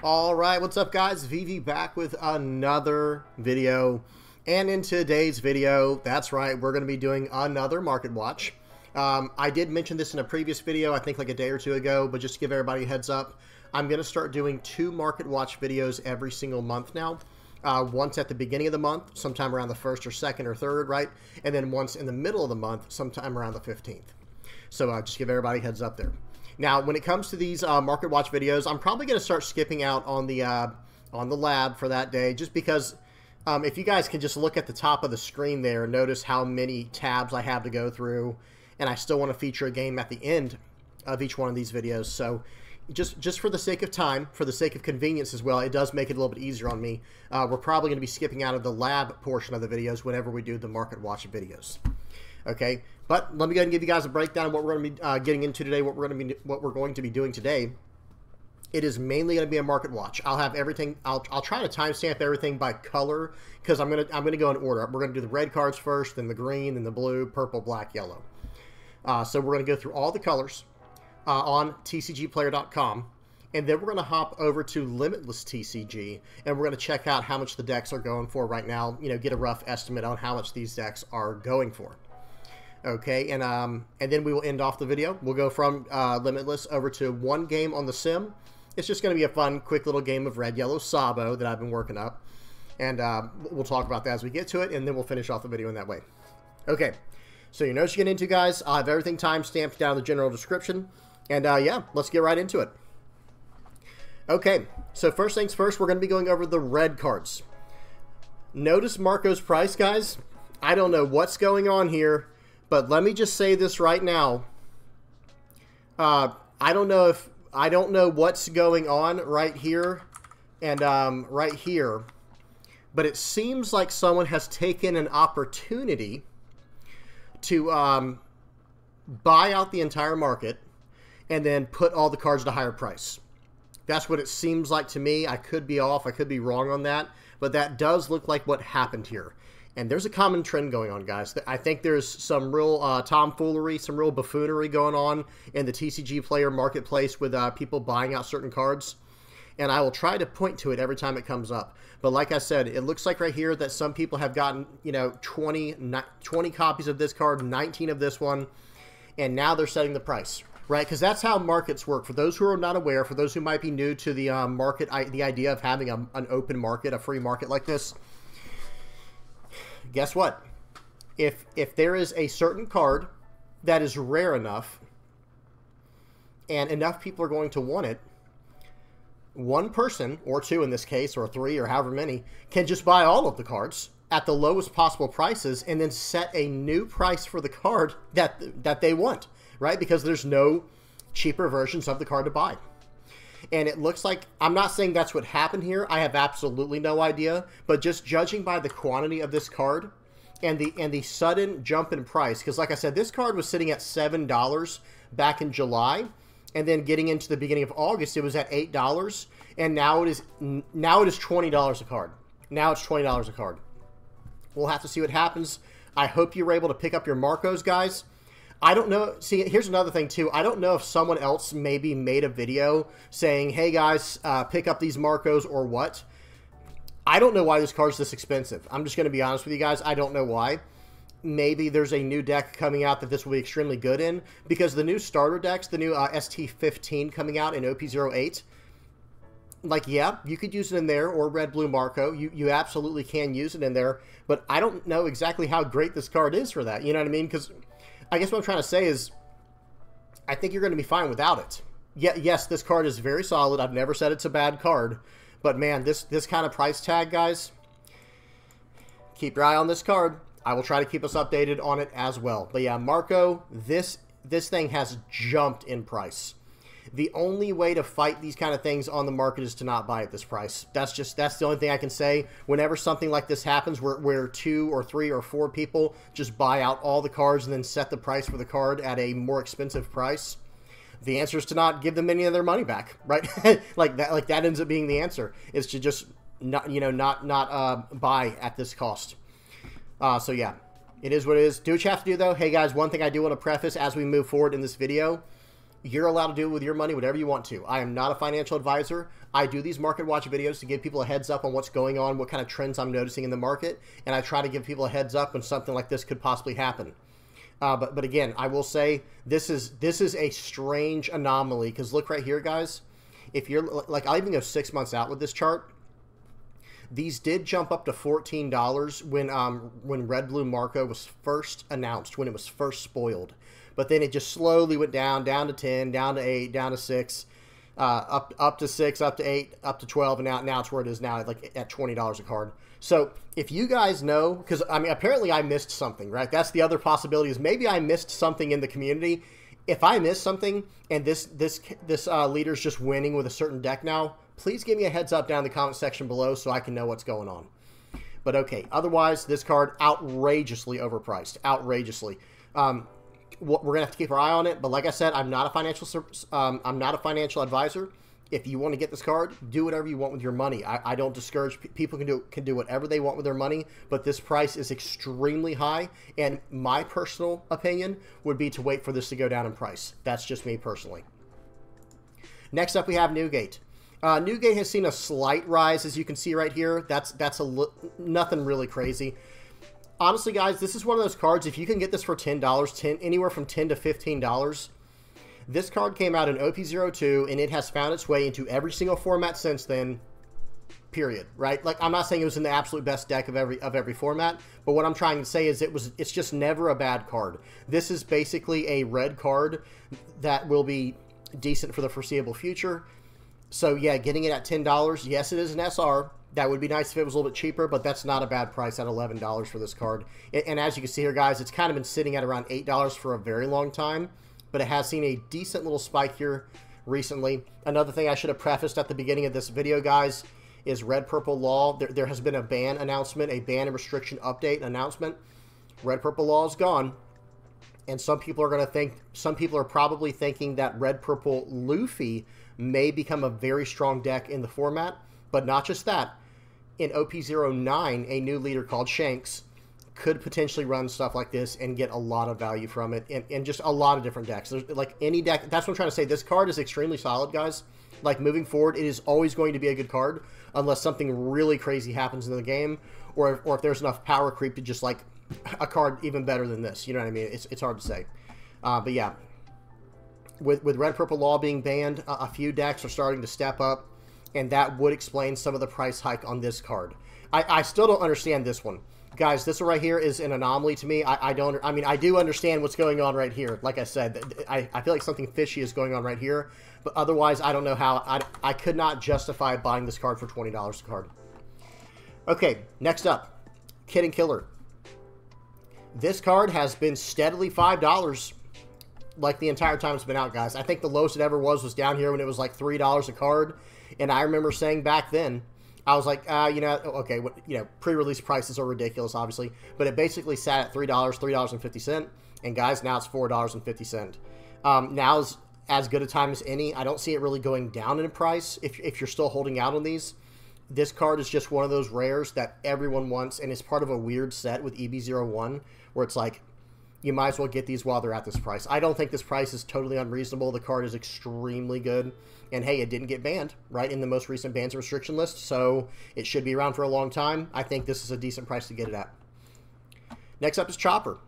All right, what's up guys? VV back with another video. And in today's video, that's right, we're going to be doing another market watch. I did mention this in a previous video, I think like a day or two ago, but just to give everybody a heads up, I'm going to start doing 2 market watch videos every single month now. Once at the beginning of the month, sometime around the 1st or 2nd or 3rd, right? And then once in the middle of the month, sometime around the 15th. So just give everybody a heads up there. Now, when it comes to these market watch videos, I'm probably going to start skipping out on the lab for that day, just because if you guys can just look at the top of the screen there, notice how many tabs I have to go through, and I still want to feature a game at the end of each one of these videos. So just for the sake of time, for the sake of convenience as well, it does make it a little bit easier on me. We're probably going to be skipping out of the lab portion of the videos whenever we do the market watch videos. Okay, but let me go ahead and give you guys a breakdown of what we're going to be getting into today, what we're going to be doing today. It is mainly going to be a market watch. I'll have everything. I'll try to timestamp everything by color because I'm gonna go in order. We're gonna do the red cards first, then the green, then the blue, purple, black, yellow. So we're gonna go through all the colors on TCGplayer.com, and then we're gonna hop over to Limitless TCG, and we're gonna check out how much the decks are going for right now. You know, get a rough estimate on how much these decks are going for. Okay, and then we will end off the video. We'll go from Limitless over to one game on the sim. It's just going to be a fun, quick little game of Red, Yellow, Sabo that I've been working up. And we'll talk about that as we get to it, and then we'll finish off the video in that way. Okay, so you know what you're getting into, guys. I'll have everything time-stamped down in the general description. And yeah, let's get right into it. Okay, so first things first, we're going to be going over the red cards. Notice Marco's price, guys. I don't know what's going on here. But let me just say this right now. I don't know what's going on right here and right here, but it seems like someone has taken an opportunity to buy out the entire market and then put all the cards at a higher price. That's what it seems like to me. I could be off. I could be wrong on that, but that does look like what happened here. And there's a common trend going on, guys. I think there's some real tomfoolery, some real buffoonery going on in the TCG player marketplace with people buying out certain cards. And I will try to point to it every time it comes up. But like I said, it looks like right here that some people have gotten, you know, 20 copies of this card, 19 of this one, and now they're setting the price, right? Because that's how markets work. For those who are not aware, for those who might be new to the market, the idea of having an open market, a free market like this, guess what? If there is a certain card that is rare enough and enough people are going to want it, one person, or 2 in this case, or 3, or however many, can just buy all of the cards at the lowest possible prices and then set a new price for the card that they want, right? Because there's no cheaper versions of the card to buy. And it looks like, I'm not saying that's what happened here. I have absolutely no idea. But just judging by the quantity of this card and the sudden jump in price, because like I said, this card was sitting at $7 back in July, and then getting into the beginning of August, it was at $8, and now it is $20 a card. Now it's $20 a card. We'll have to see what happens. I hope you were able to pick up your Marcos, guys. I don't know. See, here's another thing, too. I don't know if someone else maybe made a video saying, hey, guys, pick up these Marcos or what. I don't know why this card's this expensive. I'm just going to be honest with you guys. I don't know why. Maybe there's a new deck coming out that this will be extremely good in, because the new starter decks, the new ST15 coming out in OP08, like, yeah, you could use it in there, or Red Blue Marco. You absolutely can use it in there, but I don't know exactly how great this card is for that. You know what I mean? Because I guess what I'm trying to say is I think you're going to be fine without it. Yeah, yes, this card is very solid. I've never said it's a bad card. But, man, this kind of price tag, guys, keep your eye on this card. I will try to keep us updated on it as well. But, yeah, Marco, this thing has jumped in price. The only way to fight these kind of things on the market is to not buy at this price. That's the only thing I can say. Whenever something like this happens where 2 or 3 or 4 people just buy out all the cards and then set the price for the card at a more expensive price, the answer is to not give them any of their money back, right? like that ends up being the answer, is to just not buy at this cost. So yeah, it is what it is. Do what you have to do, though. Hey guys, one thing I do want to preface as we move forward in this video You're allowed to do with your money whatever you want to. I am not a financial advisor. I do these market watch videos to give people a heads up on what's going on, what kind of trends I'm noticing in the market, and I try to give people a heads up when something like this could possibly happen. But again, I will say this is a strange anomaly, because look right here, guys. If you're like, I'll even go 6 months out with this chart. These did jump up to $14 when Red Blue Marco was first announced, when it was first spoiled. But then it just slowly went down to 10, down to 8, down to 6, up to 6, up to 8, up to 12, and now it's where it is now, like at $20 a card. So if you guys know, because I mean, apparently I missed something, right? That's the other possibility, is maybe I missed something in the community. If I missed something and this leader's just winning with a certain deck now, please give me a heads up down in the comment section below so I can know what's going on. But okay, otherwise, this card outrageously overpriced, outrageously. We're gonna have to keep our eye on it. But like I said, I'm not a financial advisor. If you want to get this card, do whatever you want with your money. I don't discourage people can do whatever they want with their money, but this price is extremely high, and my personal opinion would be to wait for this to go down in price. That's just me personally. Next up, we have Newgate. Newgate has seen a slight rise, as you can see right here. That's nothing really crazy. Honestly, guys, this is one of those cards, if you can get this for $10, anywhere from $10 to $15, this card came out in OP02, and it has found its way into every single format since then, period, right? Like, I'm not saying it was in the absolute best deck of every format, but what I'm trying to say is it's just never a bad card. This is basically a red card that will be decent for the foreseeable future. So, yeah, getting it at $10, yes, it is an SR. That would be nice if it was a little bit cheaper, but that's not a bad price at $11 for this card. And as you can see here, guys, it's kind of been sitting at around $8 for a very long time, but it has seen a decent little spike here recently. Another thing I should have prefaced at the beginning of this video, guys, is Red Purple Law. There has been a ban announcement, a ban and restriction update announcement. Red Purple Law is gone, and some people are probably thinking that Red Purple Luffy may become a very strong deck in the format, but not just that. In OP09, a new leader called Shanks could potentially run stuff like this and get a lot of value from it, and just a lot of different decks. There's like any deck. That's what I'm trying to say. This card is extremely solid, guys. Like, moving forward, it is always going to be a good card unless something really crazy happens in the game, or if there's enough power creep to just like a card even better than this. You know what I mean? It's hard to say. But yeah, with Red Purple Law being banned, a few decks are starting to step up, and that would explain some of the price hike on this card. I still don't understand this one. Guys, this one right here is an anomaly to me. I mean, I do understand what's going on right here. Like I said, I feel like something fishy is going on right here. But otherwise, I don't know how. I could not justify buying this card for $20 a card. Okay, next up, Kid and Killer. This card has been steadily $5 like the entire time it's been out, guys. I think the lowest it ever was down here when it was like $3 a card. And I remember saying back then, I was like, you know, okay, pre-release prices are ridiculous, obviously, but it basically sat at $3, $3.50, and guys, now it's $4.50. Now is as good a time as any. I don't see it really going down in price if you're still holding out on these. This card is just one of those rares that everyone wants, and it's part of a weird set with EB01, where it's like, you might as well get these while they're at this price. I don't think this price is totally unreasonable. The card is extremely good. And hey, it didn't get banned, right, in the most recent bans and restriction list, so it should be around for a long time. I think this is a decent price to get it at. Next up is Chopper.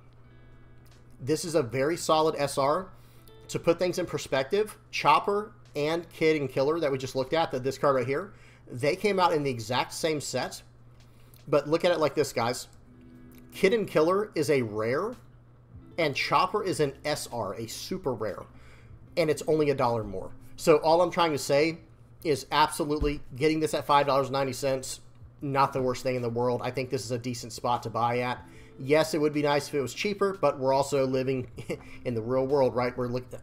This is a very solid SR. To put things in perspective, Chopper and Kid and Killer that we just looked at, this card right here, they came out in the exact same set. But look at it like this, guys. Kid and Killer is a rare, and Chopper is an SR, a super rare, and it's only $1 more. So all I'm trying to say is absolutely getting this at $5.90, not the worst thing in the world. I think this is a decent spot to buy at. Yes, it would be nice if it was cheaper, but we're also living in the real world, right?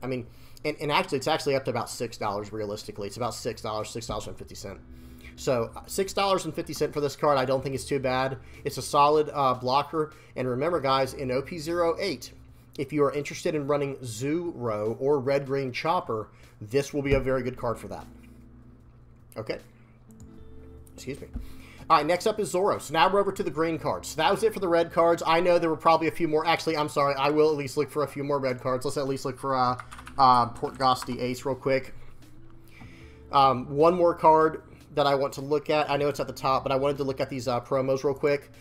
I mean, and actually, it's actually up to about $6 realistically. It's about $6, $6.50. So $6.50 for this card, I don't think it's too bad. It's a solid blocker. And remember, guys, in OP08, if you are interested in running Zuro or Red-Green Chopper, this will be a very good card for that. Okay. Excuse me. All right, next up is Zoro. So now we're over to the green cards. So that was it for the red cards. I know there were probably a few more. Actually, I'm sorry. I will at least look for a few more red cards. Let's at least look for Portgosti Ace real quick. One more card that I want to look at. I know it's at the top, but I wanted to look at these promos real quick.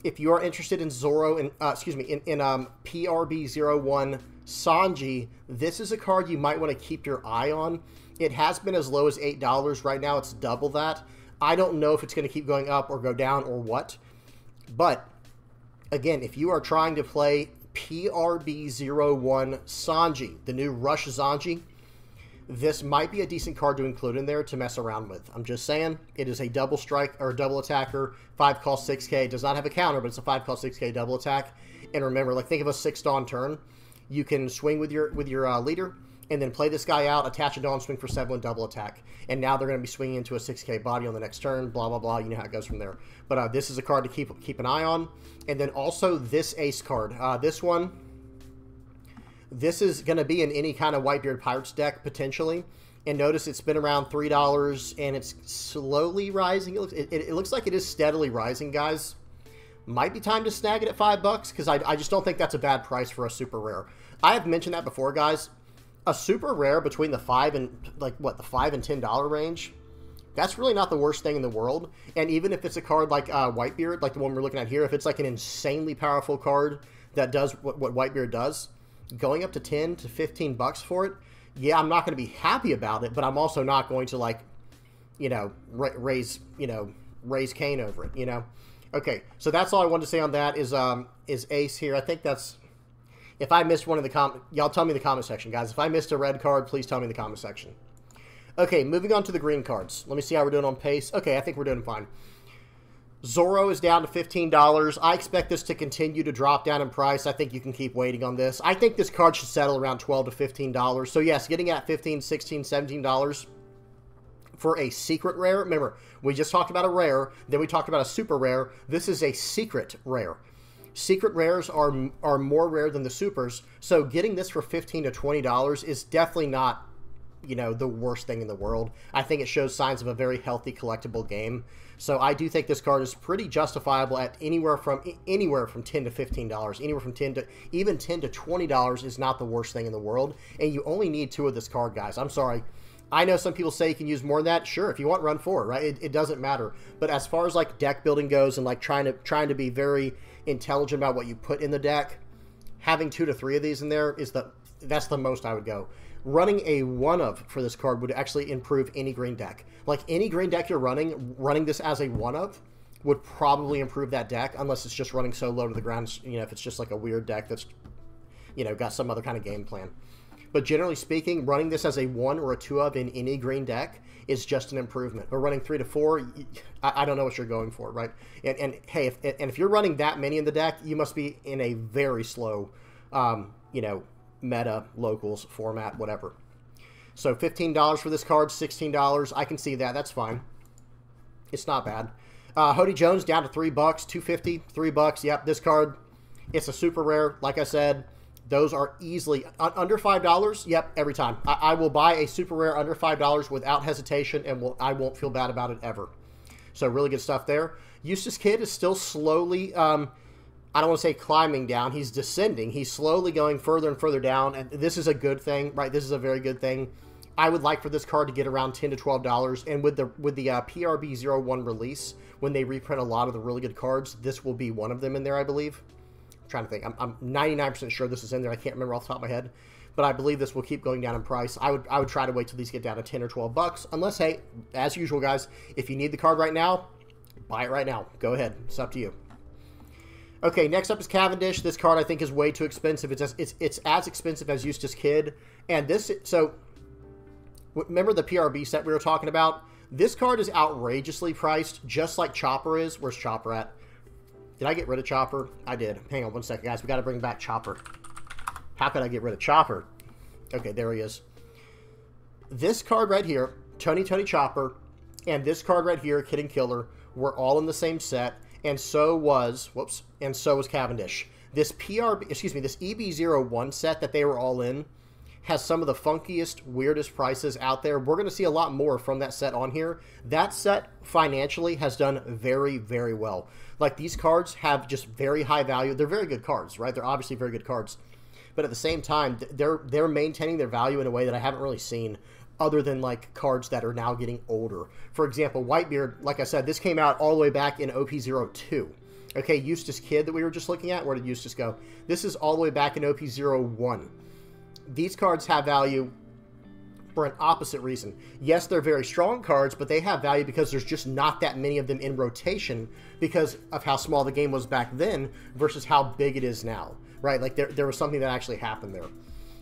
If you are interested in Zoro, in PRB01 Sanji, this is a card you might want to keep your eye on. It has been as low as $8. Right now, it's double that. I don't know if it's going to keep going up or go down or what. But, again, if you are trying to play PRB01 Sanji, the new Rush Sanji, this might be a decent card to include in there to mess around with. I'm just saying, it is a double strike or double attacker, 5 cost 6k. It does not have a counter, but it's a 5 cost 6k double attack. And remember, like, think of a 6 Dawn turn. You can swing with your leader, and then play this guy out, attach a Dawn, swing for 7 with double attack. And now they're going to be swinging into a 6k body on the next turn, blah, blah, blah. You know how it goes from there. But this is a card to keep an eye on. And then also this Ace card. This one, this is going to be in any kind of Whitebeard Pirates deck, potentially. And notice it's been around $3, and it's slowly rising. It looks like it is steadily rising, guys. Might be time to snag it at $5, because I just don't think that's a bad price for a super rare. I have mentioned that before, guys. A super rare between the $5 and $10 range, that's really not the worst thing in the world. And even if it's a card like Whitebeard, like the one we're looking at here, if it's like an insanely powerful card that does what Whitebeard does, going up to 10 to 15 bucks for it, yeah, I'm not going to be happy about it, but I'm also not going to, like, you know, raise Cain over it, you know. Okay, so that's all I wanted to say on that is Ace here. I think that's, if I missed one in the comment, y'all tell me in the comment section, guys. If I missed a red card, please tell me in the comment section. Okay, moving on to the green cards. Let me see how we're doing on pace. Okay, I think we're doing fine. Zoro is down to $15. I expect this to continue to drop down in price. I think you can keep waiting on this. I think this card should settle around $12 to $15. So yes, getting at $15, $16, $17 for a secret rare. Remember, we just talked about a rare, then we talked about a super rare. This is a secret rare. Secret rares are more rare than the supers. So getting this for $15 to $20 is definitely not, you know, the worst thing in the world. I think it shows signs of a very healthy collectible game. So I do think this card is pretty justifiable at anywhere from $10 to $15. Anywhere from $10 to even $10 to $20 is not the worst thing in the world. And you only need 2 of this card, guys. I'm sorry. I know some people say you can use more than that. Sure, if you want, run 4, right? It doesn't matter. But as far as like deck building goes and like trying to be very intelligent about what you put in the deck, having 2 to 3 of these in there is that's the most I would go. Running a 1-of for this card would actually improve any green deck. Like any green deck you're running this as a 1-of would probably improve that deck, unless it's just running so low to the ground, you know, if it's just like a weird deck that's, you know, got some other kind of game plan. But generally speaking, running this as a 1 or a 2-of in any green deck is just an improvement. But running 3 to 4, I don't know what you're going for, right? And hey, if you're running that many in the deck, you must be in a very slow, you know, meta, locals, format, whatever. So $15 for this card, $16. I can see that. That's fine. It's not bad. Hody Jones down to $3, $2.50, $3. Yep, this card, it's a super rare. Like I said, those are easily under $5. Yep, every time. I will buy a super rare under $5 without hesitation, and I won't feel bad about it ever. So really good stuff there. Eustace Kid is still slowly, I don't want to say climbing down. He's descending. He's slowly going further and further down, and this is a good thing, right? This is a very good thing. I would like for this card to get around $10 to $12, and with the PRB01 release, when they reprint a lot of the really good cards, this will be one of them in there, I believe. I'm trying to think. I'm 99% sure this is in there. I can't remember off the top of my head, but I believe this will keep going down in price. I would try to wait till these get down to 10 or 12 bucks, unless, hey, as usual, guys, if you need the card right now, buy it right now. Go ahead. It's up to you. Okay, next up is Cavendish. This card I think is way too expensive. It's as expensive as Eustace Kid, and this, so remember the PRB set we were talking about? This card is outrageously priced, just like Chopper is. Where's Chopper at? Did I get rid of Chopper? I did. Hang on one second, guys. We got to bring back Chopper. How could I get rid of Chopper? Okay, there he is. This card right here, Tony Chopper, and this card right here, Kid and Killer, were all in the same set, and so was, and so was Cavendish. This this EB01 set that they were all in has some of the funkiest, weirdest prices out there. We're going to see a lot more from that set on here. That set financially has done very, very well. Like, these cards have just very high value. They're very good cards, right? They're obviously very good cards. but at the same time, they're maintaining their value in a way that I haven't really seen other than like cards that are now getting older. For example, Whitebeard, like I said, this came out all the way back in OP02. Okay, Eustace Kid that we were just looking at, where did Eustace go? This is all the way back in OP01. These cards have value for an opposite reason. Yes, they're very strong cards, but they have value because there's just not that many of them in rotation because of how small the game was back then versus how big it is now, right? Like there was something that actually happened there.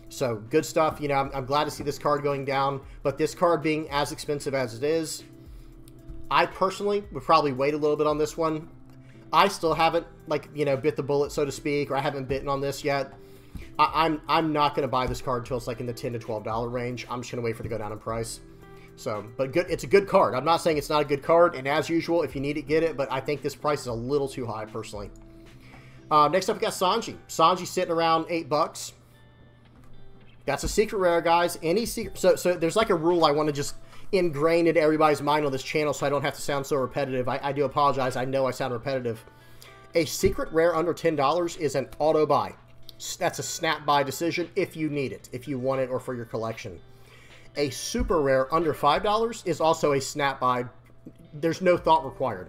So good stuff. You know, I'm glad to see this card going down, but this card being as expensive as it is, I personally would probably wait a little bit on this one. I still haven't, like, you know, bit the bullet, so to speak, or I haven't bitten on this yet. I'm not going to buy this card until it's like in the $10 to $12 range. I'm just going to wait for it to go down in price. So, but good, it's a good card. I'm not saying it's not a good card, and as usual, if you need it, get it, but I think this price is a little too high, personally. Next up, we got Sanji. Sanji sitting around $8. That's a secret rare, guys. Any secret... So there's like a rule I want to just ingrain into everybody's mind on this channel so I don't have to sound so repetitive. I do apologize. I know I sound repetitive. A secret rare under $10 is an auto buy. That's a snap buy decision if you need it, if you want it, or for your collection. A super rare under $5 is also a snap buy. There's no thought required.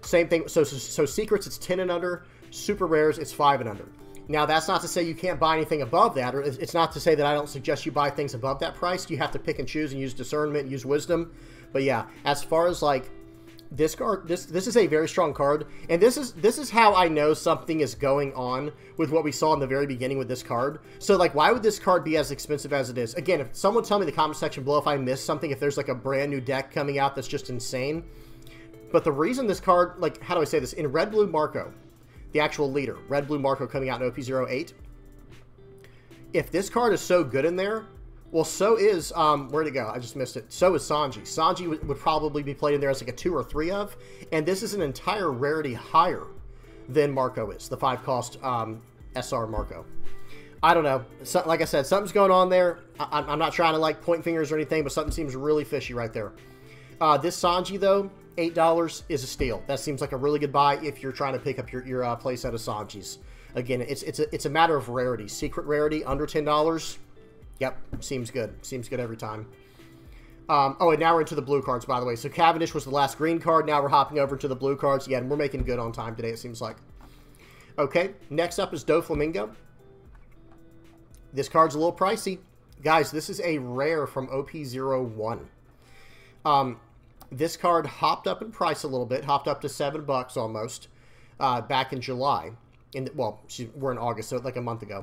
Same thing. So secrets, it's 10 and under. Super rares, it's 5 and under. Now, that's not to say you can't buy anything above that, or it's not to say that I don't suggest you buy things above that price. You have to pick and choose and use discernment and use wisdom. But yeah, as far as like this card, this is a very strong card, and this is how I know something is going on with what we saw in the very beginning with this card. So like, why would this card be as expensive as it is? Again, if someone tell me in the comment section below if I missed something, if there's like a brand new deck coming out that's just insane. But the reason this card, like, how do I say this? In Red Blue Marco, the actual leader, Red Blue Marco coming out in OP08. If this card is so good in there, well, so is, where'd it go? I just missed it. So is Sanji. Sanji would probably be played in there as like a 2 or 3 of, and this is an entire rarity higher than Marco is, the 5-cost SR Marco. I don't know. So, like I said, something's going on there. I'm not trying to like point fingers or anything, but something seems really fishy right there. This Sanji, though, $8 is a steal. That seems like a really good buy if you're trying to pick up your playset of Sanjis. Again, it's a matter of rarity. Secret rarity under $10. Yep, seems good. Seems good every time. Oh, and now we're into the blue cards, by the way. So Cavendish was the last green card. Now we're hopping over to the blue cards. Yeah, and we're making good on time today, it seems like. Okay, next up is Doflamingo. This card's a little pricey. Guys, this is a rare from OP01. This card hopped up in price a little bit, hopped up to $7 almost, back in July. Well, we're in August, so like a month ago.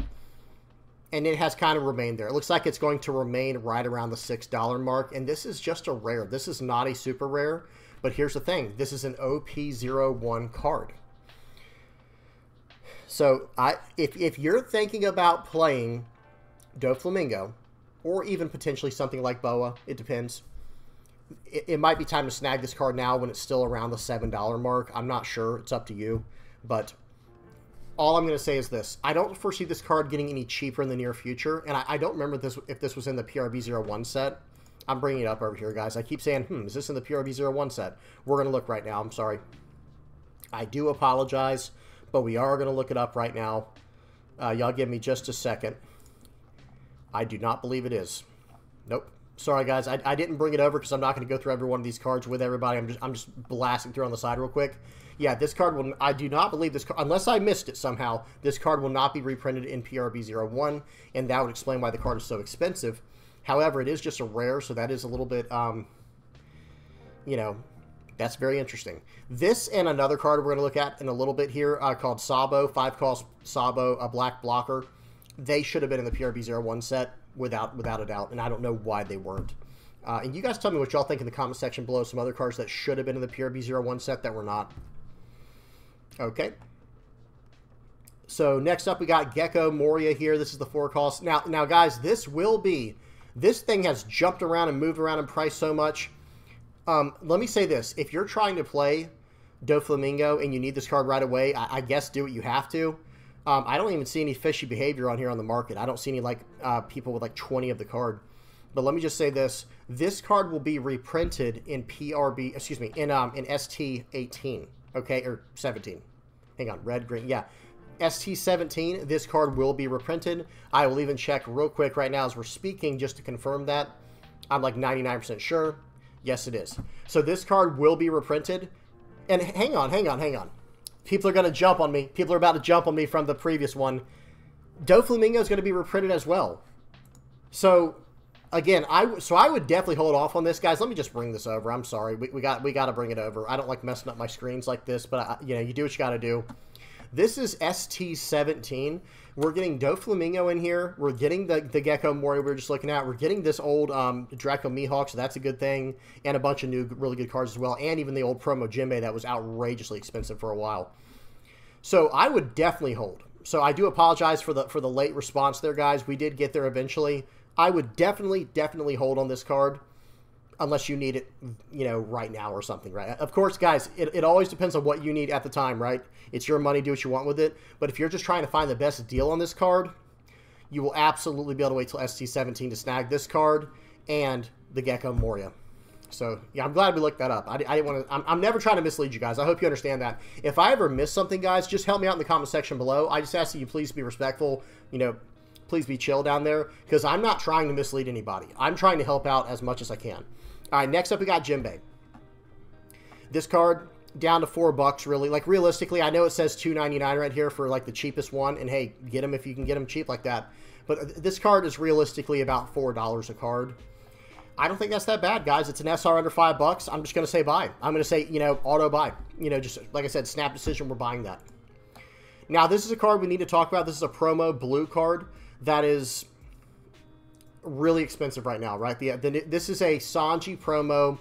And it has kind of remained there. It looks like it's going to remain right around the $6 mark, and this is just a rare. This is not a super rare, but here's the thing. This is an OP01 card. So if you're thinking about playing Doflamingo, or even potentially something like Boa, it depends. It might be time to snag this card now when it's still around the $7 mark. I'm not sure. It's up to you. But all I'm going to say is this. I don't foresee this card getting any cheaper in the near future. And I don't remember if this was in the PRB01 set. I'm bringing it up over here, guys. I keep saying, is this in the PRB01 set? We're going to look right now. I'm sorry. I do apologize, but we are going to look it up right now. Y'all give me just a second. I do not believe it is. Nope. Sorry, guys. I didn't bring it over because I'm not going to go through every one of these cards with everybody. I'm just blasting through on the side real quick. Yeah, this card will... I do not believe this card... Unless I missed it somehow, this card will not be reprinted in PRB01, and that would explain why the card is so expensive. However, it is just a rare, so that is a little bit... you know, that's very interesting. This and another card we're going to look at in a little bit here called Sabo, 5-cost Sabo, a black blocker. They should have been in the PRB01 set. Without a doubt, and I don't know why they weren't. And you guys tell me what y'all think in the comment section below. Some other cards that should have been in the PRB01 set that were not. Okay. So next up, we got Gecko Moria here. This is the 4-cost. Now, guys, this thing has jumped around and moved around in price so much. Let me say this: if you're trying to play Doflamingo and you need this card right away, I guess do what you have to. I don't even see any fishy behavior on here on the market. I don't see any like people with like 20 of the card. But let me just say this: this card will be reprinted in PRB, excuse me, in ST18, okay, or 17. Hang on, red, green, yeah. ST17, this card will be reprinted. I will even check real quick right now as we're speaking just to confirm that. I'm like 99% sure. Yes, it is. So this card will be reprinted. And hang on. People are going to jump on me. People are about to jump on me from the previous one. Doflamingo is going to be reprinted as well. So, again, I would definitely hold off on this, guys. Let me just bring this over. I'm sorry. We got to bring it over. I don't like messing up my screens like this, but, you know, you do what you got to do. This is ST17. We're getting Doflamingo in here. We're getting the Gecko Moria we were just looking at. We're getting this old Draco Mihawk, so that's a good thing. And a bunch of new really good cards as well. And even the old promo Jinbei that was outrageously expensive for a while. So I would definitely hold. So I do apologize for the late response there, guys. We did get there eventually. I would definitely hold on this card. Unless you need it, you know, right now or something, right? Of course, guys, it always depends on what you need at the time, right? It's your money, do what you want with it. But if you're just trying to find the best deal on this card, you will absolutely be able to wait till ST17 to snag this card and the Gecko Moria. So, yeah, I'm glad we looked that up. I didn't want to... I'm never trying to mislead you guys. I hope you understand that. If I ever miss something, guys, just help me out in the comment section below. I just ask that you please be respectful, you know, please be chill down there, because I'm not trying to mislead anybody. I'm trying to help out as much as I can. All right, next up we got Jinbei. This card down to $4 really. Like realistically, I know it says $2.99 right here for like the cheapest one, and hey, get them if you can get them cheap like that. But this card is realistically about $4 a card. I don't think that's that bad, guys. It's an SR under $5. I'm just going to say buy. I'm going to say, you know, auto buy. You know, just like I said, snap decision, we're buying that. Now, this is a card we need to talk about. This is a promo blue card that is really expensive right now, right? This is a Sanji promo.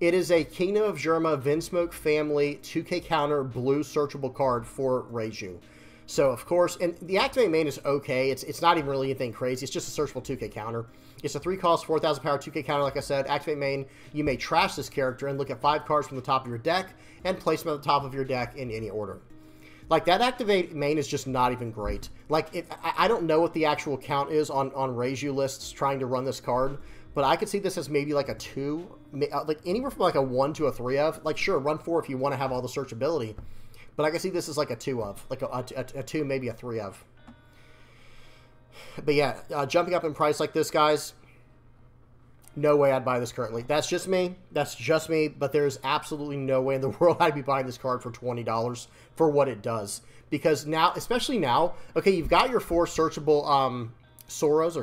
It is a Kingdom of Germa Vinsmoke family 2K counter blue searchable card for Reiju. So, of course, and the Activate main is okay. It's not even really anything crazy. It's just a searchable 2K counter. It's a 3-cost, 4,000 power 2K counter, like I said. Activate main, you may trash this character and look at 5 cards from the top of your deck and place them at the top of your deck in any order. Like, that Activate main is just not even great. Like, I don't know what the actual count is on Reiju lists trying to run this card, but I could see this as maybe like a 2, like anywhere from like a 1 to a 3 of. Like, sure, run 4 if you want to have all the searchability, but I can see this as like a 2 of, like a 2, maybe a 3 of. But yeah, jumping up in price like this, guys, no way I'd buy this currently. That's just me. That's just me. But there's absolutely no way in the world I'd be buying this card for $20 for what it does. Because now, especially now, okay, you've got your 4 searchable Soras or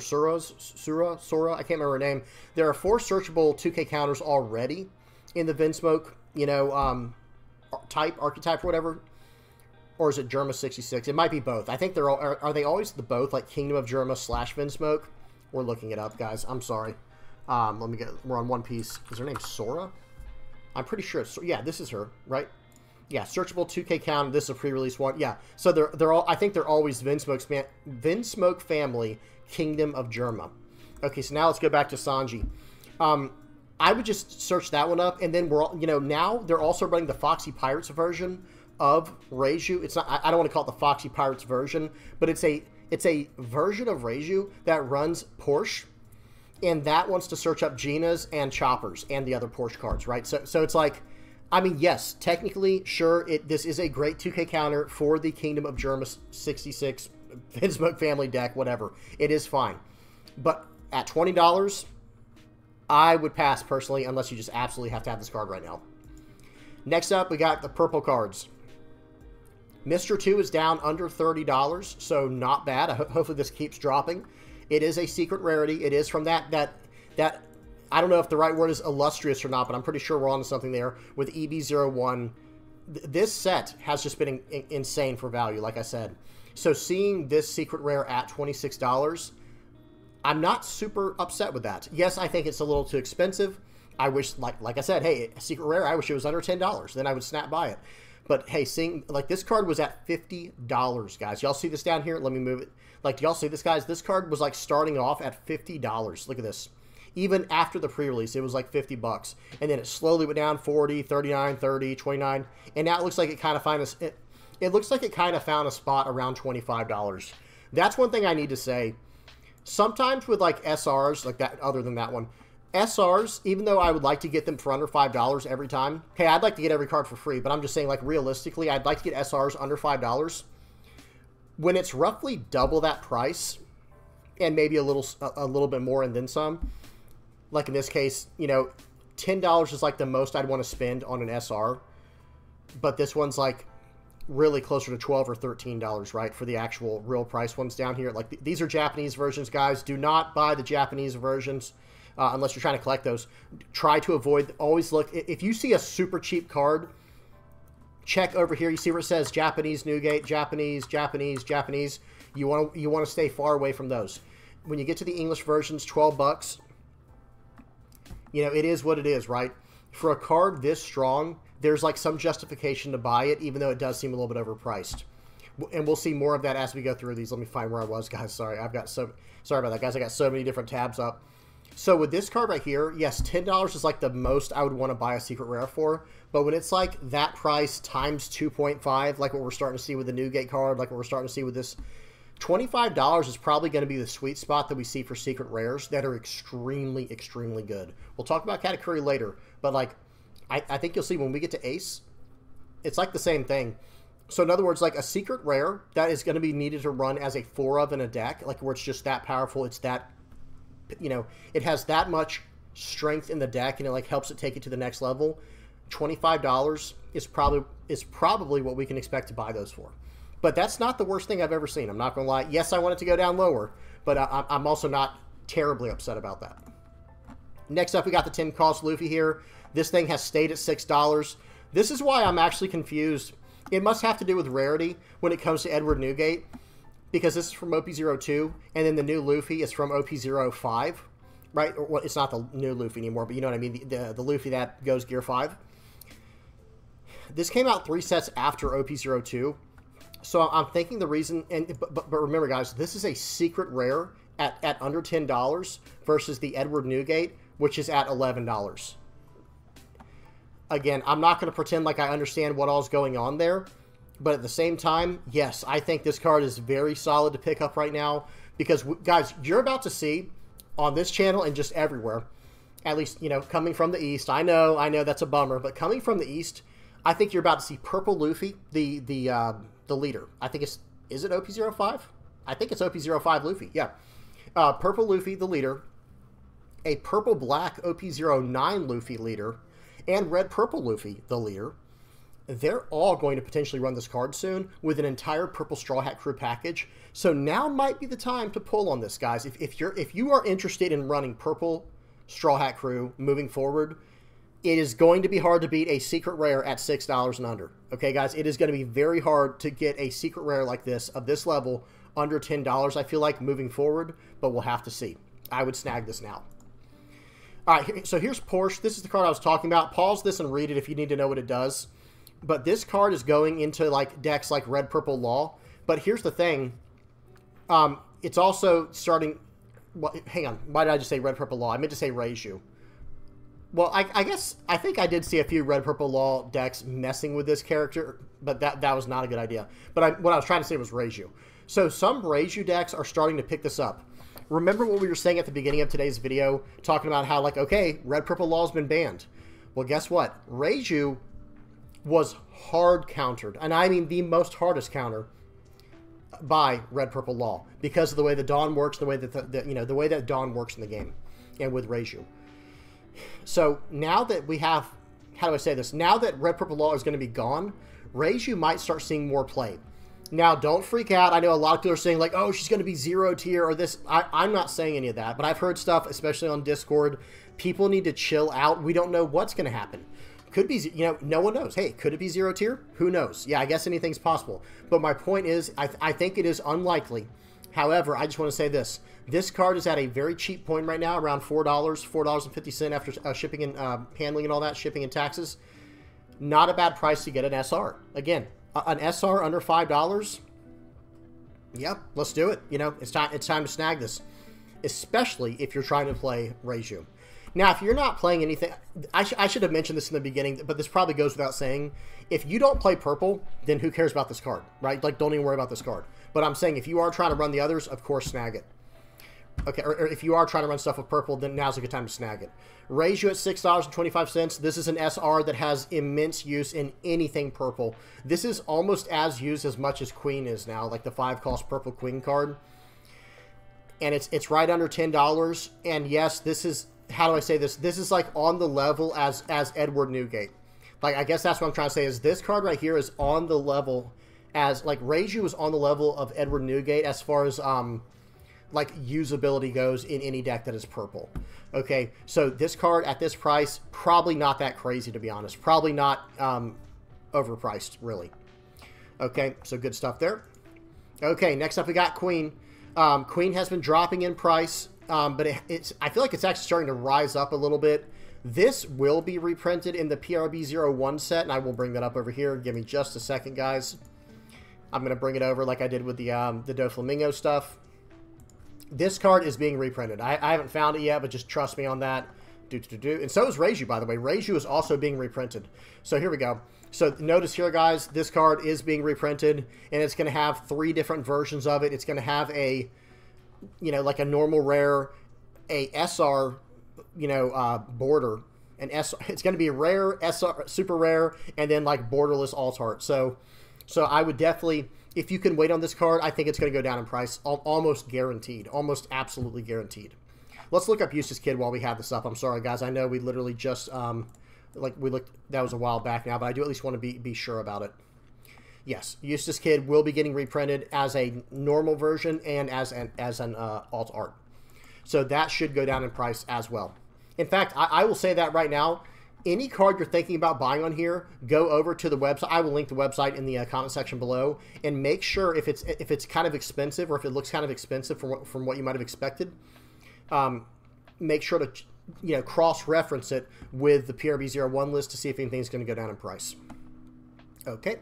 Sura, I can't remember her name. There are 4 searchable 2K counters already in the Vinsmoke, you know, archetype or whatever. Or is it Germa 66? It might be both. I think they're all, are they always the both, like Kingdom of Germa / Vinsmoke? We're looking it up, guys. I'm sorry. Let me get, we're on One Piece. Is her name Sora? I'm pretty sure it's, yeah, this is her, right? Yeah, searchable 2K count. This is a pre-release one. Yeah, so they're all, I think they're always Vinsmoke family, Kingdom of Germa. Okay, so now let's go back to Sanji. I would just search that one up, and then we're all, you know, now they're also running the Foxy Pirates version of Reiju. It's not, I don't want to call it the Foxy Pirates version, but it's a version of Reiju that runs Porsche, and that wants to search up Gina's and Chopper's and the other Porsche cards, right? So it's like, I mean, yes, technically, sure, this is a great 2K counter for the Kingdom of Germa 66 Vinsmoke family deck, whatever. It is fine. But at $20, I would pass personally, unless you just absolutely have to have this card right now. Next up, we got the purple cards. Mr. 2 is down under $30, so not bad. Hopefully this keeps dropping. It is a secret rarity. It is from that I don't know if the right word is illustrious or not, but I'm pretty sure we're on to something there with EB01. This set has just been insane for value, like I said. So seeing this secret rare at $26, I'm not super upset with that. Yes, I think it's a little too expensive. I wish, like I said, hey, a secret rare, I wish it was under $10. Then I would snap buy it. But hey, seeing, like, this card was at $50, guys. Y'all see this down here? Let me move it. Like, do y'all see this, guys? This card was, like, starting off at $50. Look at this. Even after the pre-release, it was like $50. And then it slowly went down 40, 39, 30, 29. And now it looks like it kind of found it looks like it kind of found a spot around $25. That's one thing I need to say. Sometimes with, like, SRs, like that, other than that one, SRs, even though I would like to get them for under $5 every time, hey, I'd like to get every card for free, but I'm just saying, like, realistically, I'd like to get SRs under $5. when it's roughly double that price, and maybe a little bit more and then some, like in this case, you know, $10 is like the most I'd want to spend on an SR, but this one's like really closer to $12 or $13, right, for the actual real price ones down here. Like these are Japanese versions, guys. Do not buy the Japanese versions unless you're trying to collect those. Try to avoid, always look, if you see a super cheap card, check over here. You see where it says Japanese Newgate, Japanese, Japanese, Japanese. You want to stay far away from those. When you get to the English versions, 12 bucks. You know, it is what it is, right? For a card this strong, there's like some justification to buy it, even though it does seem a little bit overpriced. And we'll see more of that as we go through these. Let me find where I was, guys. Sorry, sorry about that, guys. I got so many different tabs up. So with this card right here, yes, $10 is like the most I would want to buy a secret rare for. But when it's like that price times 2.5, like what we're starting to see with the Newgate card, like what we're starting to see with this, $25 is probably going to be the sweet spot that we see for secret rares that are extremely, extremely good. We'll talk about Katakuri later, but like I think you'll see when we get to Ace, it's like the same thing. So in other words, like a secret rare that is going to be needed to run as a 4 of in a deck, like where it's just that powerful, it's that, you know, it has that much strength in the deck and it like helps it take it to the next level. $25 is probably what we can expect to buy those for. But that's not the worst thing I've ever seen. I'm not going to lie. Yes, I want it to go down lower, but I'm also not terribly upset about that. Next up, we got the 10 cost Luffy here. This thing has stayed at $6. This is why I'm actually confused. It must have to do with rarity when it comes to Edward Newgate, because this is from OP02, and then the new Luffy is from OP05, right? Well, it's not the new Luffy anymore, but you know what I mean, the Luffy that goes Gear 5. This came out 3 sets after OP02. So I'm thinking the reason, but remember, guys, this is a secret rare at under $10 versus the Edward Newgate, which is at $11. Again, I'm not going to pretend like I understand what all's going on there, but at the same time, yes, I think this card is very solid to pick up right now because, guys, you're about to see on this channel and just everywhere, at least, you know, coming from the East. I know that's a bummer, but coming from the East, I think you're about to see Purple Luffy, the leader. I think is it OP05? I think it's OP05 Luffy. Yeah. Purple Luffy, the leader. A purple-black OP09 Luffy leader. And red-purple Luffy, the leader. They're all going to potentially run this card soon with an entire Purple Straw Hat Crew package. So now might be the time to pull on this, guys. If you are interested in running Purple Straw Hat Crew moving forward, it is going to be hard to beat a secret rare at $6 and under. Okay, guys, it is going to be very hard to get a secret rare like this, of this level, under $10, I feel like, moving forward, but we'll have to see. I would snag this now. All right, so here's Porsche. This is the card I was talking about. Pause this and read it if you need to know what it does. But this card is going into like decks like Red Purple Law. But here's the thing. It's also starting... Well, hang on. Why did I just say Red Purple Law? I meant to say Reiju. Well, I think I did see a few Red Purple Law decks messing with this character, but that was not a good idea. But what I was trying to say was Reiju. So some Reiju decks are starting to pick this up. Remember what we were saying at the beginning of today's video, talking about how, like, okay, Red Purple Law's been banned. Well, guess what? Reiju was hard countered, and I mean the most hardest counter by Red Purple Law because of the way the Dawn works, the way that the way that Dawn works in the game, and with Reiju. So now that we have, how do I say this? Now that Red Purple Law is going to be gone, Reiju might start seeing more play. Now, don't freak out. I know a lot of people are saying, like, oh, she's going to be 0 tier or this. I'm not saying any of that, but I've heard stuff, especially on Discord. People need to chill out. We don't know what's going to happen. Could be, you know, no one knows. Hey, could it be 0 tier? Who knows? Yeah, I guess anything's possible. But my point is, I think it is unlikely. However, I just want to say this. This card is at a very cheap point right now, around $4, $4.50 after shipping and handling and all that, shipping and taxes. Not a bad price to get an SR. Again, an SR under $5. Yep, let's do it. You know, it's time to snag this, especially if you're trying to play Reiju. Now, if you're not playing anything, I should have mentioned this in the beginning, but this probably goes without saying. If you don't play purple, then who cares about this card, right? Like, don't even worry about this card. But I'm saying if you are trying to run the others, of course, snag it. Okay, or if you are trying to run stuff with purple, then now's a good time to snag it. Raise you at $6.25. This is an SR that has immense use in anything purple. This is almost as used as much as Queen is now, like the 5-cost purple Queen card. And it's right under $10. And yes, this is, how do I say this? This is like on the level as Edward Newgate. Like, I guess that's what I'm trying to say, is this card right here is on the level as, like, Raise You is on the level of Edward Newgate as far as, like, usability goes in any deck that is purple. Okay, so this card at this price, probably not that crazy, to be honest. Probably not overpriced, really. Okay, so good stuff there. Okay, next up we got Queen. Queen has been dropping in price, but I feel like it's actually starting to rise up a little bit. This will be reprinted in the PRB01 set, and I will bring that up over here. Give me just a second, guys. I'm going to bring it over like I did with the Doflamingo stuff. This card is being reprinted. I haven't found it yet, but just trust me on that. And so is Raise You, by the way. Raise You is also being reprinted. So here we go. So notice here, guys, this card is being reprinted, and it's going to have 3 different versions of it. It's going to have a, you know, like a normal rare, a SR, you know, border. It's going to be rare, SR, super rare, and then like borderless alt art. So I would definitely, if you can wait on this card, I think it's going to go down in price, almost guaranteed, almost absolutely guaranteed. Let's look up Eustace Kid while we have this up. I'm sorry, guys. I know we literally just, like we looked, that was a while back now, but I do at least want to be sure about it. Yes, Eustace Kid will be getting reprinted as a normal version and as an alt art. So that should go down in price as well. In fact, I will say that right now. Any card you're thinking about buying on here, go over to the website. I will link the website in the comment section below, and make sure if it's kind of expensive, or if it looks kind of expensive from what you might have expected, make sure to, you know, cross-reference it with the PRB01 list to see if anything's going to go down in price. Okay.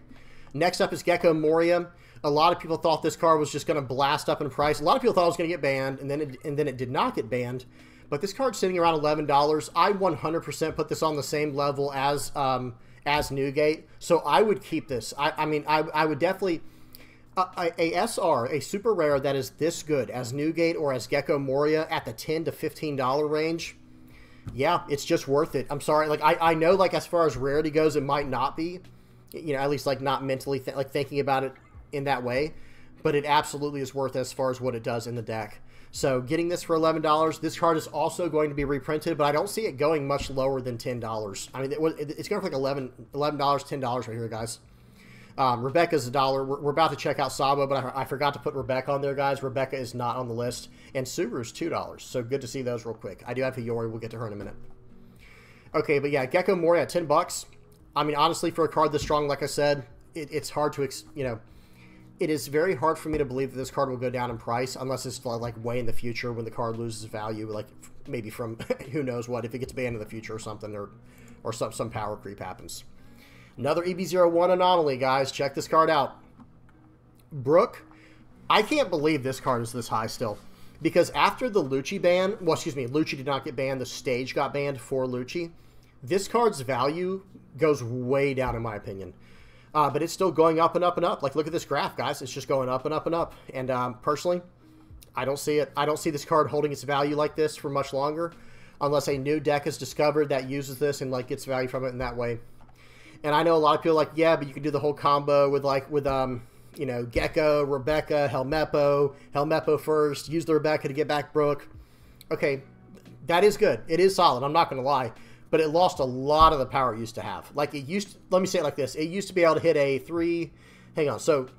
Next up is Gecko Moria. A lot of people thought this card was just going to blast up in price. A lot of people thought it was going to get banned, and then it did not get banned. But this card's sitting around $11. I 100% put this on the same level as Newgate, so I would keep this. I mean, I would definitely a SR, a super rare that is this good as Newgate or as Gecko Moria at the $10 to $15 range. Yeah, it's just worth it. I'm sorry, like I know, like as far as rarity goes, it might not be, you know, at least like not mentally thinking about it in that way, but it absolutely is worth it as far as what it does in the deck. So getting this for $11, this card is also going to be reprinted, but I don't see it going much lower than $10. I mean, it's going for like $11, $10 right here, guys. Rebecca's $1. We're about to check out Sabo, but I forgot to put Rebecca on there, guys. Rebecca is not on the list. And Subaru's $2. So good to see those real quick. I do have Hiyori. We'll get to her in a minute. Okay, but yeah, Gecko Moria at $10. I mean, honestly, for a card this strong, like I said, it's hard to, you know, it is very hard for me to believe that this card will go down in price unless it's like way in the future when the card loses value, like maybe from who knows what, if it gets banned in the future or something, or some power creep happens. Another EB01 anomaly, guys. Check this card out. Brook. I can't believe this card is this high still, because after the Lucci ban, well, excuse me, Lucci did not get banned. The stage got banned for Lucci. This card's value goes way down, in my opinion. But it's still going up and up and up. Like, look at this graph, guys. It's just going up and up and up. And personally, I don't see it. I don't see this card holding its value like this for much longer, unless a new deck is discovered that uses this and like gets value from it in that way. And I know a lot of people are like, yeah, but you can do the whole combo with you know, Gecko, Rebecca, Helmeppo first, use the Rebecca to get back Brook. Okay, that is good. It is solid. I'm not going to lie. But it lost a lot of the power it used to have. Like, it used to, let me say it like this. It used to be able to hit a 3. Hang on. So,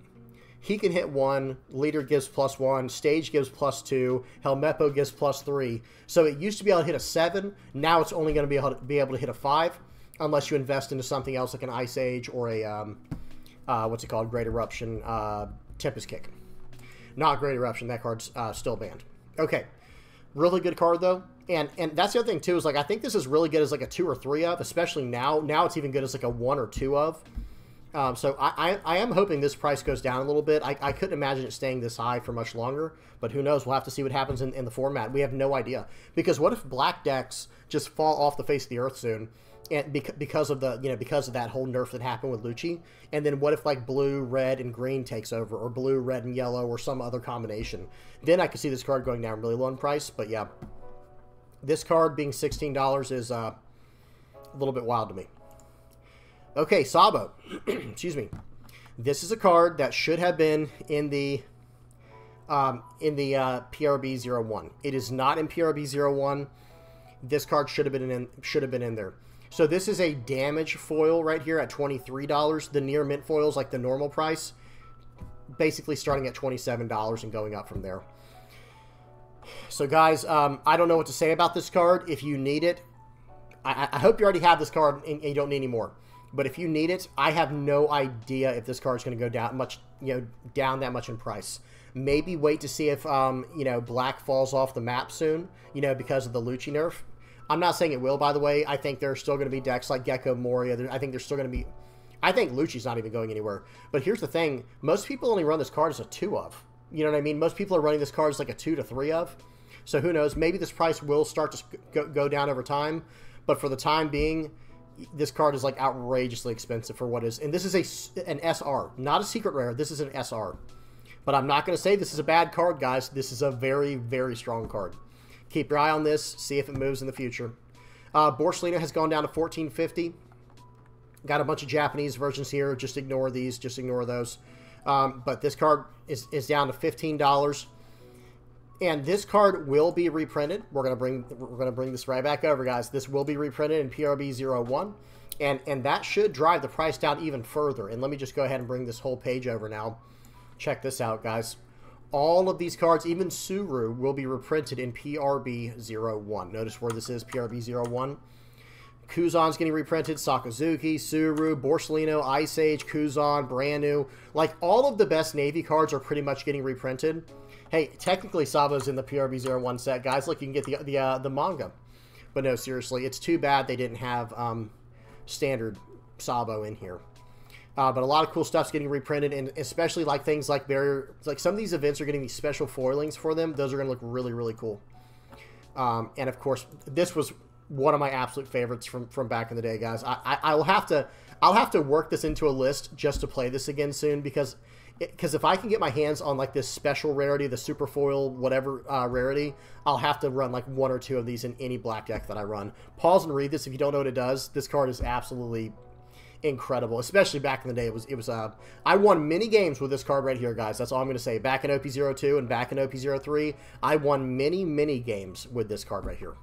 he can hit 1. Leader gives +1. Stage gives +2. Helmeppo gives +3. So, it used to be able to hit a 7. Now, it's only going to be able to hit a 5. Unless you invest into something else like an Ice Age or a, what's it called? Great Eruption, Tempest Kick. Not Great Eruption. That card's still banned. Okay. Really good card, though. And that's the other thing, too, is, like, I think this is really good as, like, a 2 or 3 of, especially now. Now it's even good as, like, a 1 or 2 of. So I am hoping this price goes down a little bit. I couldn't imagine it staying this high for much longer, but who knows? We'll have to see what happens in the format. We have no idea. Because what if black decks just fall off the face of the earth soon, and because of because of that whole nerf that happened with Lucci? And then what if like blue, red, and green takes over, or blue, red, and yellow, or some other combination? Then I could see this card going down really low in price. But yeah, this card being $16 is a little bit wild to me. Okay, Sabo. Excuse me. This is a card that should have been in the PRB 01. It is not in PRB 01. This card should have been in there. So this is a damage foil right here at $23. The near mint foil is like the normal price, basically starting at $27 and going up from there. So guys, I don't know what to say about this card. If you need it, I hope you already have this card and you don't need any more. But if you need it, I have no idea if this card is going to go down that much in price. Maybe wait to see if black falls off the map soon, because of the Lucci nerf. I'm not saying it will, by the way. I think there's still going to be decks like Gecko Moria. I think there's still going to be. I think Lucci's not even going anywhere. But here's the thing: most people only run this card as a 2 of. You know what I mean? Most people are running this card as like a 2 to 3 of. So who knows? Maybe this price will start to go down over time. But for the time being, this card is like outrageously expensive for what is. And this is an SR, not a secret rare. This is an SR. But I'm not going to say this is a bad card, guys. This is a very, very strong card. Keep your eye on this. See if it moves in the future. Borsalino has gone down to $14.50. Got a bunch of Japanese versions here. Just ignore these. Just ignore those. But this card is down to $15. And this card will be reprinted. We're gonna bring this right back over, guys. This will be reprinted in PRB 01. And that should drive the price down even further. And let me just go ahead and bring this whole page over now. Check this out, guys. All of these cards, even Suru, will be reprinted in PRB 01. Notice where this is, PRB 01. Kuzan's getting reprinted, Sakazuki, Suru, Borsalino, Ice Age, Kuzan, brand new. Like, all of the best Navy cards are pretty much getting reprinted. Hey, technically Sabo's in the PRB 01 set. Guys, look, you can get the manga. But no, seriously, it's too bad they didn't have standard Sabo in here. But a lot of cool stuff's getting reprinted, and especially like things like barrier, like some of these events are getting these special foilings for them. Those are going to look really, really cool. And of course, this was one of my absolute favorites from back in the day, guys. I'll have to work this into a list just to play this again soon, because if I can get my hands on like this special rarity, the super foil, whatever rarity, I'll have to run like 1 or 2 of these in any black deck that I run. Pause and read this if you don't know what it does. This card is absolutely incredible, especially back in the day. It was I won many games with this card right here, guys. That's all I'm going to say. Back in OP02 and back in OP03, I won many games with this card right here.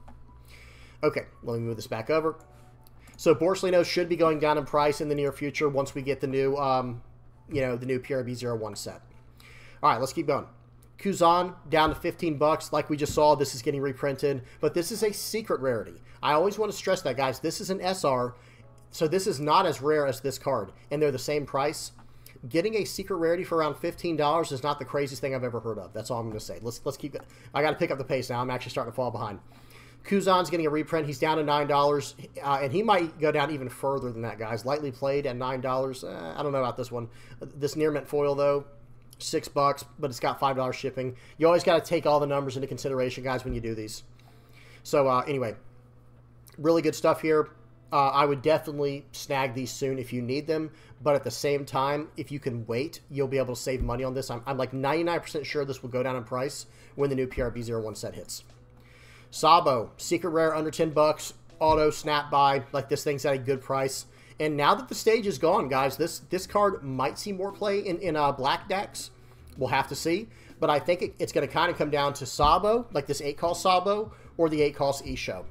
Okay, let me move this back over. So Borsalino should be going down in price in the near future once we get the new the new PRB 01 set. All right, let's keep going. Kuzan down to $15. Like we just saw, this is getting reprinted, but this is a secret rarity. I always want to stress that, guys. This is an SR. So this is not as rare as this card, and they're the same price. Getting a secret rarity for around $15 is not the craziest thing I've ever heard of. That's all I'm going to say. Let's keep it. I got to pick up the pace now. I'm actually starting to fall behind. Kuzan's getting a reprint. He's down to $9, and he might go down even further than that, guys. Lightly played at $9. I don't know about this one. This near mint foil, though, $6, but it's got $5 shipping. You always got to take all the numbers into consideration, guys, when you do these. So anyway, really good stuff here. I would definitely snag these soon if you need them, but at the same time, if you can wait, you'll be able to save money on this. I'm like 99% sure this will go down in price when the new PRB 01 set hits. Sabo, secret rare under $10, auto snap buy. Like, this thing's at a good price. And now that the stage is gone, guys, this card might see more play in black decks. We'll have to see. But I think it's going to kind of come down to Sabo, like this 8-cost Sabo, or the 8-cost Isho.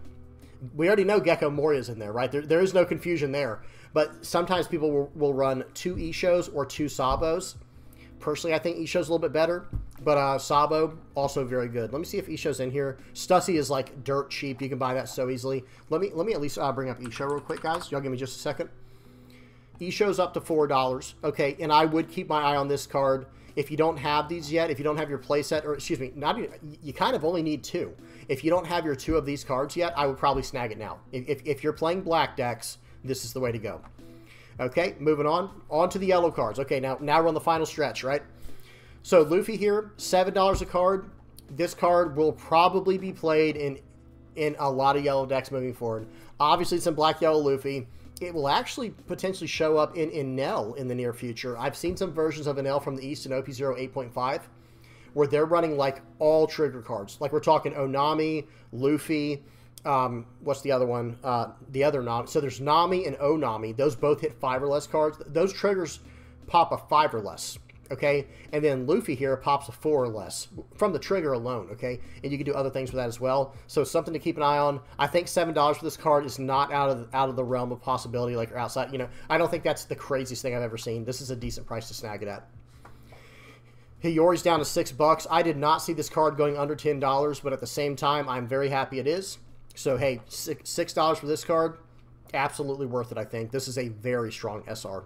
We already know Gecko Moria's in there, right? There is no confusion there. But sometimes people will run 2 Ishos or 2 Sabos. Personally, I think Isho's a little bit better. But Sabo, also very good. Let me see if Isho's in here. Stussy is like dirt cheap. You can buy that so easily. Let me at least bring up Isho real quick, guys. Y'all give me just a second. Isho's up to $4. Okay, and I would keep my eye on this card. If you don't have these yet, if you don't have your playset, or excuse me, you kind of only need 2. If you don't have your 2 of these cards yet, I would probably snag it now. If you're playing black decks, this is the way to go. Okay, moving on to the yellow cards. Okay, now we're on the final stretch, right? So Luffy here, $7 a card. This card will probably be played in a lot of yellow decks moving forward. Obviously, it's in black, yellow Luffy. It will actually potentially show up in Enel in the near future. I've seen some versions of Enel from the East in OP0 8.5 where they're running like all trigger cards. Like we're talking Onami, Luffy, what's the other one? The other Nami. So there's Nami and Onami. Those both hit 5 or less cards. Those triggers pop a 5 or less. Okay, and then Luffy here pops a 4 or less from the trigger alone. Okay, and you can do other things with that as well. So something to keep an eye on. I think $7 for this card is not out of the realm of possibility. Like you're outside, you know. I don't think that's the craziest thing I've ever seen. This is a decent price to snag it at. Hiyori's down to $6. I did not see this card going under $10, but at the same time, I'm very happy it is. So hey, $6 for this card, absolutely worth it. I think this is a very strong SR.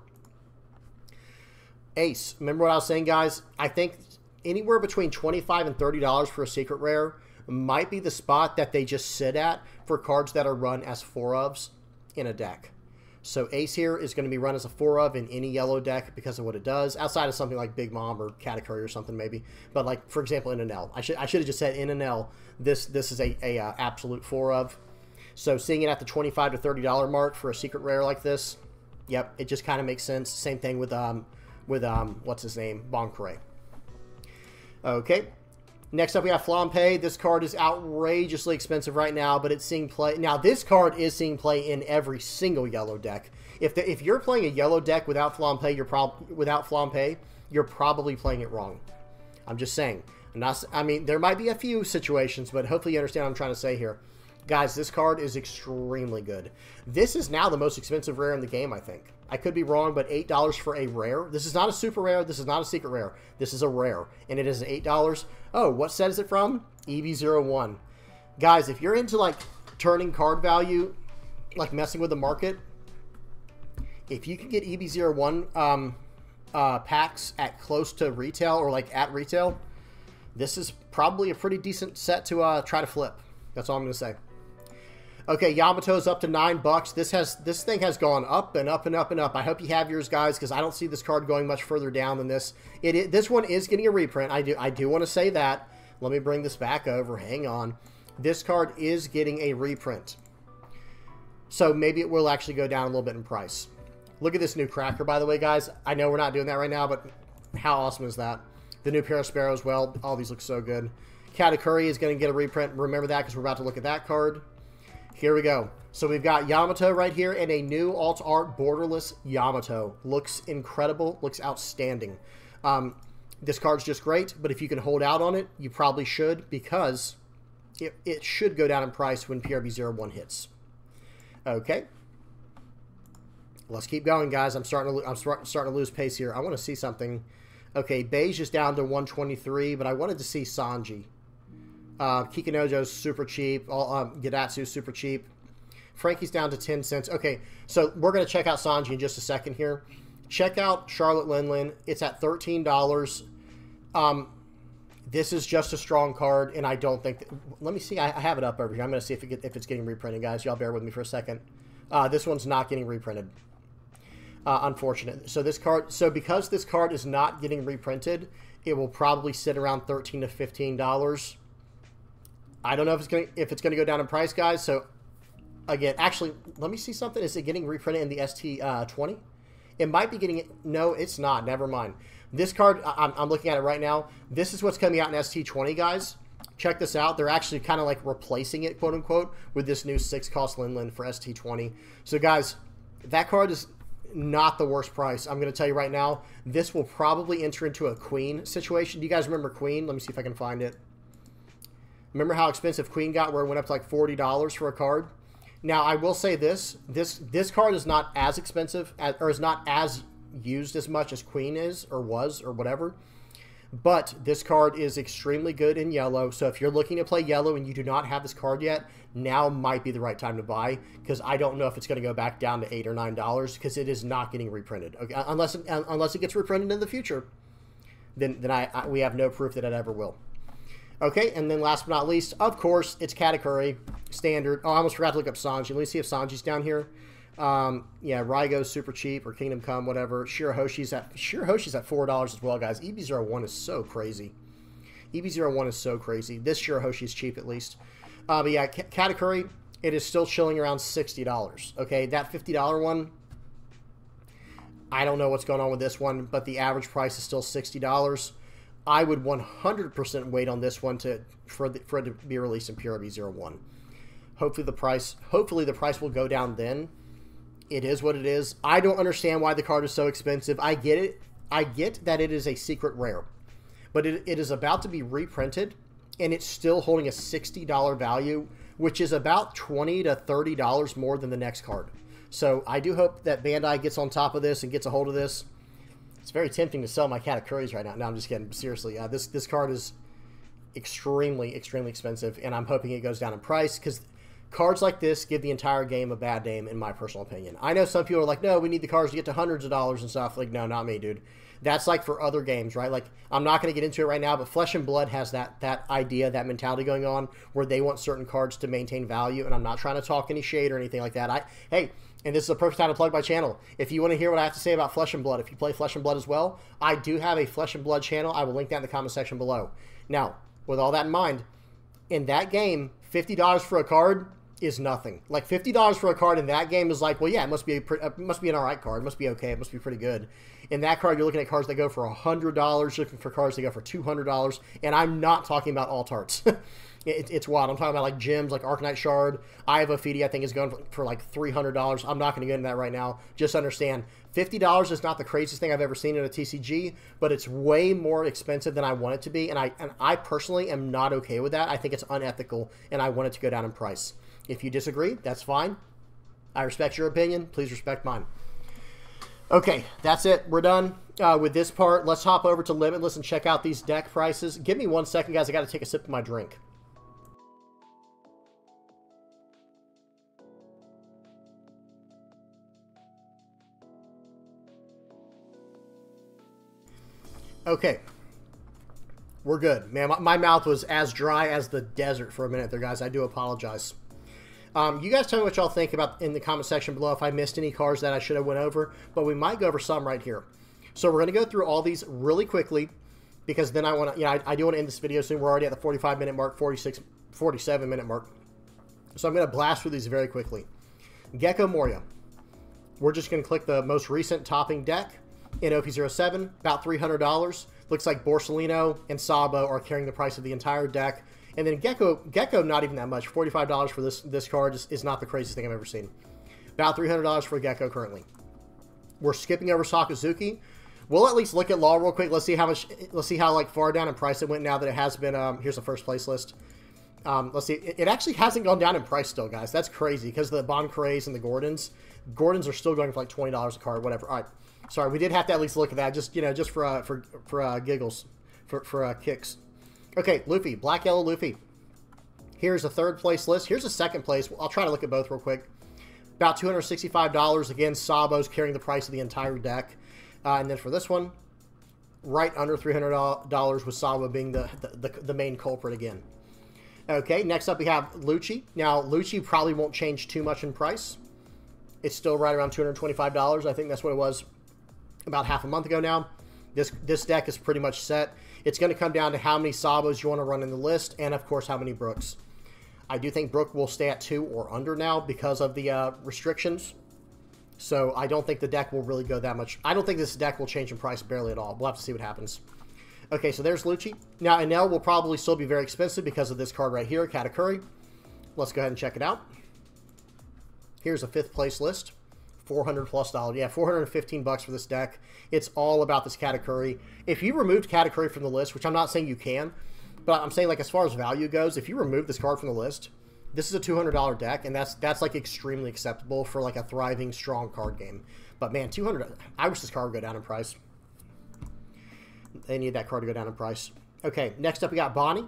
Ace, remember what I was saying, guys? I think anywhere between $25 and $30 for a secret rare might be the spot that they just sit at for cards that are run as 4-ofs in a deck. So Ace here is going to be run as a 4-of in any yellow deck because of what it does, outside of something like Big Mom or Katakuri or something maybe. But like, for example, in Enel. I should have just said in Enel, this is a absolute 4-of. So seeing it at the $25 to $30 mark for a secret rare like this, yep, it just kind of makes sense. Same thing with what's his name, Bonkray. Okay, next up we have Flampe. This card is outrageously expensive right now, but it's seeing play. Now this card is seeing play in every single yellow deck. If you're playing a yellow deck without Flampe, you're probably playing it wrong. I'm just saying. I mean, there might be a few situations, but hopefully you understand what I'm trying to say here. Guys, this card is extremely good. This is now the most expensive rare in the game, I think. I could be wrong, but $8 for a rare. This is not a super rare. This is not a secret rare. This is a rare, and it is $8. Oh, what set is it from? EV01. Guys, if you're into, like, turning card value, like messing with the market, if you can get EV01 packs at close to retail or, like, at retail, this is probably a pretty decent set to try to flip. That's all I'm going to say. Okay, Yamato's up to $9. This thing has gone up and up and up and up. I hope you have yours, guys, because I don't see this card going much further down than this. This one is getting a reprint. I do want to say that. Let me bring this back over. Hang on. This card is getting a reprint. So maybe it will actually go down a little bit in price. Look at this new Cracker, by the way, guys. I know we're not doing that right now, but how awesome is that? The new Parasparrow as well. All these look so good. Katakuri is going to get a reprint. Remember that because we're about to look at that card. Here we go. So we've got Yamato right here and a new alt art borderless Yamato. Looks incredible. Looks outstanding. This card's just great, but if you can hold out on it, you probably should because it should go down in price when PRB01 hits. Okay. Let's keep going, guys. I'm starting to lose pace here. I want to see something. Okay, Beige is down to 123, but I wanted to see Sanji. Kikunojo's super cheap. Gidatsu's super cheap. Frankie's down to 10 cents. Okay, so we're going to check out Sanji in just a second here. Check out Charlotte Linlin. It's at $13. This is just a strong card, and I don't think... let me see. I have it up over here. I'm going to see if it's getting reprinted, guys. Y'all bear with me for a second. This one's not getting reprinted. Unfortunate. So this card... so because this card is not getting reprinted, it will probably sit around $13 to $15. I don't know if it's gonna go down in price, guys. So again, actually, let me see something. Is it getting reprinted in the ST20? It might be getting it. No, it's not. Never mind. This card, I'm looking at it right now. This is what's coming out in ST20, guys. Check this out. They're actually kind of like replacing it, quote unquote, with this new 6-cost Linlin for ST20. So guys, that card is not the worst price. I'm going to tell you right now, this will probably enter into a Queen situation. Do you guys remember Queen? Let me see if I can find it. Remember how expensive Queen got, where it went up to like $40 for a card? Now, I will say this card is not as expensive, or is not as used as much as Queen is, or was, or whatever. But this card is extremely good in yellow, so if you're looking to play yellow and you do not have this card yet, now might be the right time to buy, because I don't know if it's going to go back down to $8 or $9, because it is not getting reprinted. Okay, unless it gets reprinted in the future, then we have no proof that it ever will. Okay, and then last but not least, of course, it's Katakuri, standard. Oh, I almost forgot to look up Sanji. Let me see if Sanji's down here. Yeah, Raigo's super cheap, or Kingdom Come, whatever. Shirahoshi's at $4 as well, guys. EB01 is so crazy. EB01 is so crazy. This Shirahoshi is cheap at least. But yeah, Katakuri, it is still chilling around $60. Okay, that $50 one, I don't know what's going on with this one, but the average price is still $60. I would 100% wait on this one for it to be released in Pure EB01. Hopefully the price will go down then. It is what it is. I don't understand why the card is so expensive. I get it. I get that it is a secret rare, but it is about to be reprinted, and it's still holding a $60 value, which is about $20 to $30 more than the next card. So I do hope that Bandai gets on top of this and gets a hold of this. It's very tempting to sell my Katakuris right now. No, I'm just kidding. Seriously, this card is extremely, extremely expensive, and I'm hoping it goes down in price, because cards like this give the entire game a bad name, in my personal opinion. I know some people are like, no, we need the cards to get to hundreds of dollars and stuff. Like, no, not me, dude. That's like for other games, right? Like, I'm not going to get into it right now, but Flesh and Blood has that idea, that mentality going on, where they want certain cards to maintain value, and I'm not trying to talk any shade or anything like that. Hey, and this is a perfect time to plug my channel. If you want to hear what I have to say about Flesh and Blood, if you play Flesh and Blood as well, I do have a Flesh and Blood channel. I will link that in the comment section below. Now, with all that in mind, in that game, $50 for a card is nothing. Like, $50 for a card in that game is like, well, yeah, it must be an all right card. It must be okay. It must be pretty good. In that card, you're looking at cards that go for $100, looking for cards that go for $200, and I'm not talking about alt arts. It's wild. I'm talking about like gems, like Arcanite Shard. Eye of Ophidia, I think, is going for like $300. I'm not going to get into that right now. Just understand, $50 is not the craziest thing I've ever seen in a TCG, but it's way more expensive than I want it to be, and I personally am not okay with that. I think it's unethical, and I want it to go down in price. If you disagree, that's fine. I respect your opinion. Please respect mine. Okay, that's it. We're done with this part. Let's hop over to Limitless and check out these deck prices. Give me 1 second, guys. I got to take a sip of my drink. Okay, we're good. Man, my mouth was as dry as the desert for a minute there, guys. I do apologize. You guys tell me what y'all think about in the comment section below if I missed any cards that I should have went over, but we might go over some right here. So we're going to go through all these really quickly, because then I want to, I do want to end this video soon. We're already at the 45-minute mark, 47-minute mark. So I'm going to blast through these very quickly. Gecko Moria. We're just going to click the most recent topping deck in OP07, about $300. Looks like Borsellino and Sabo are carrying the price of the entire deck. And then Gecko, not even that much. $45 for this card is not the craziest thing I've ever seen. About $300 for Gecko currently. We're skipping over Sakazuki. We'll at least look at Law real quick. Let's see how much. Let's see how like far down in price it went now that it has been. Here's the first place list. Let's see. It actually hasn't gone down in price still, guys. That's crazy because the Bonkrays and the Gordons. Gordons are still going for like $20 a card, whatever. All right. Sorry, we did have to at least look at that, just just for giggles, for kicks. Okay, Luffy, Black Yellow Luffy. Here's a third place list. Here's a second place. I'll try to look at both real quick. About $265. Again, Sabo's carrying the price of the entire deck. And then for this one, right under $300 with Sabo being the main culprit again. Okay, next up we have Lucci. Now, Lucci probably won't change too much in price. It's still right around $225. I think that's what it was about half a month ago now. This deck is pretty much set. It's going to come down to how many Sabos you want to run in the list, and of course how many Brooks. I do think Brook will stay at 2 or under now because of the restrictions. So I don't think the deck will really go that much. I don't think this deck will change in price barely at all. We'll have to see what happens. Okay, so there's Lucci. Now, Enel will probably still be very expensive because of this card right here, Katakuri. Let's go ahead and check it out. Here's a 5th place list. $400+. Yeah, $415 for this deck. It's all about this Katakuri. If you removed Katakuri from the list, which I'm not saying you can, but I'm saying like as far as value goes, if you remove this card from the list, this is a $200 deck, and that's like extremely acceptable for like a thriving, strong card game. But man, $200. I wish this card would go down in price. They need that card to go down in price. Okay, next up we got Bonnie.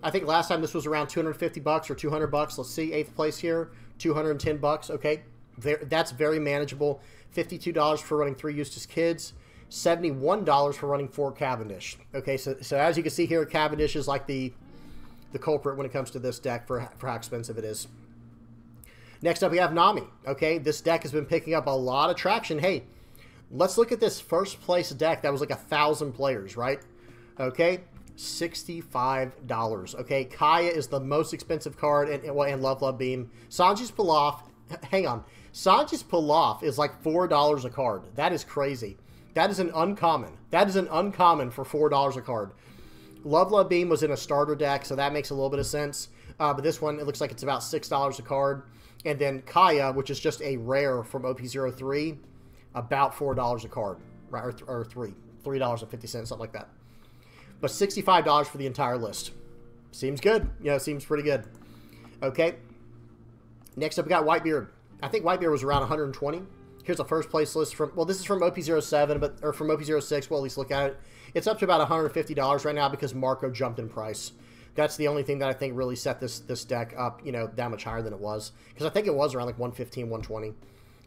I think last time this was around $250 or $200. Let's see, 8th place here, $210. Okay, that's very manageable. $52 for running 3 Eustace Kids. $71 for running 4 Cavendish. Okay, so as you can see here, Cavendish is like the culprit when it comes to this deck for how expensive it is. Next up, we have Nami. Okay, this deck has been picking up a lot of traction. Hey, let's look at this first place deck that was like 1,000 players, right? Okay, $65. Okay, Kaya is the most expensive card, and Love Beam. Sanji's Pilaf, hang on. Sanji's Pilaf is like $4 a card. That is crazy. That is an uncommon. That is an uncommon for $4 a card. Love Beam was in a starter deck, so that makes a little bit of sense. But this one, it looks like it's about $6 a card. And then Kaya, which is just a rare from OP03, about $4 a card, right? Or $3.50, something like that. But $65 for the entire list. Seems good. You know, seems pretty good. Okay. Next up, we got Whitebeard. I think Whitebeard was around 120. Here's a first place list from, well, this is from OP07, or from OP06. We'll at least look at it. It's up to about $150 right now because Marco jumped in price. That's the only thing that I think really set this deck up, you know, that much higher than it was. Because I think it was around like 115, 120.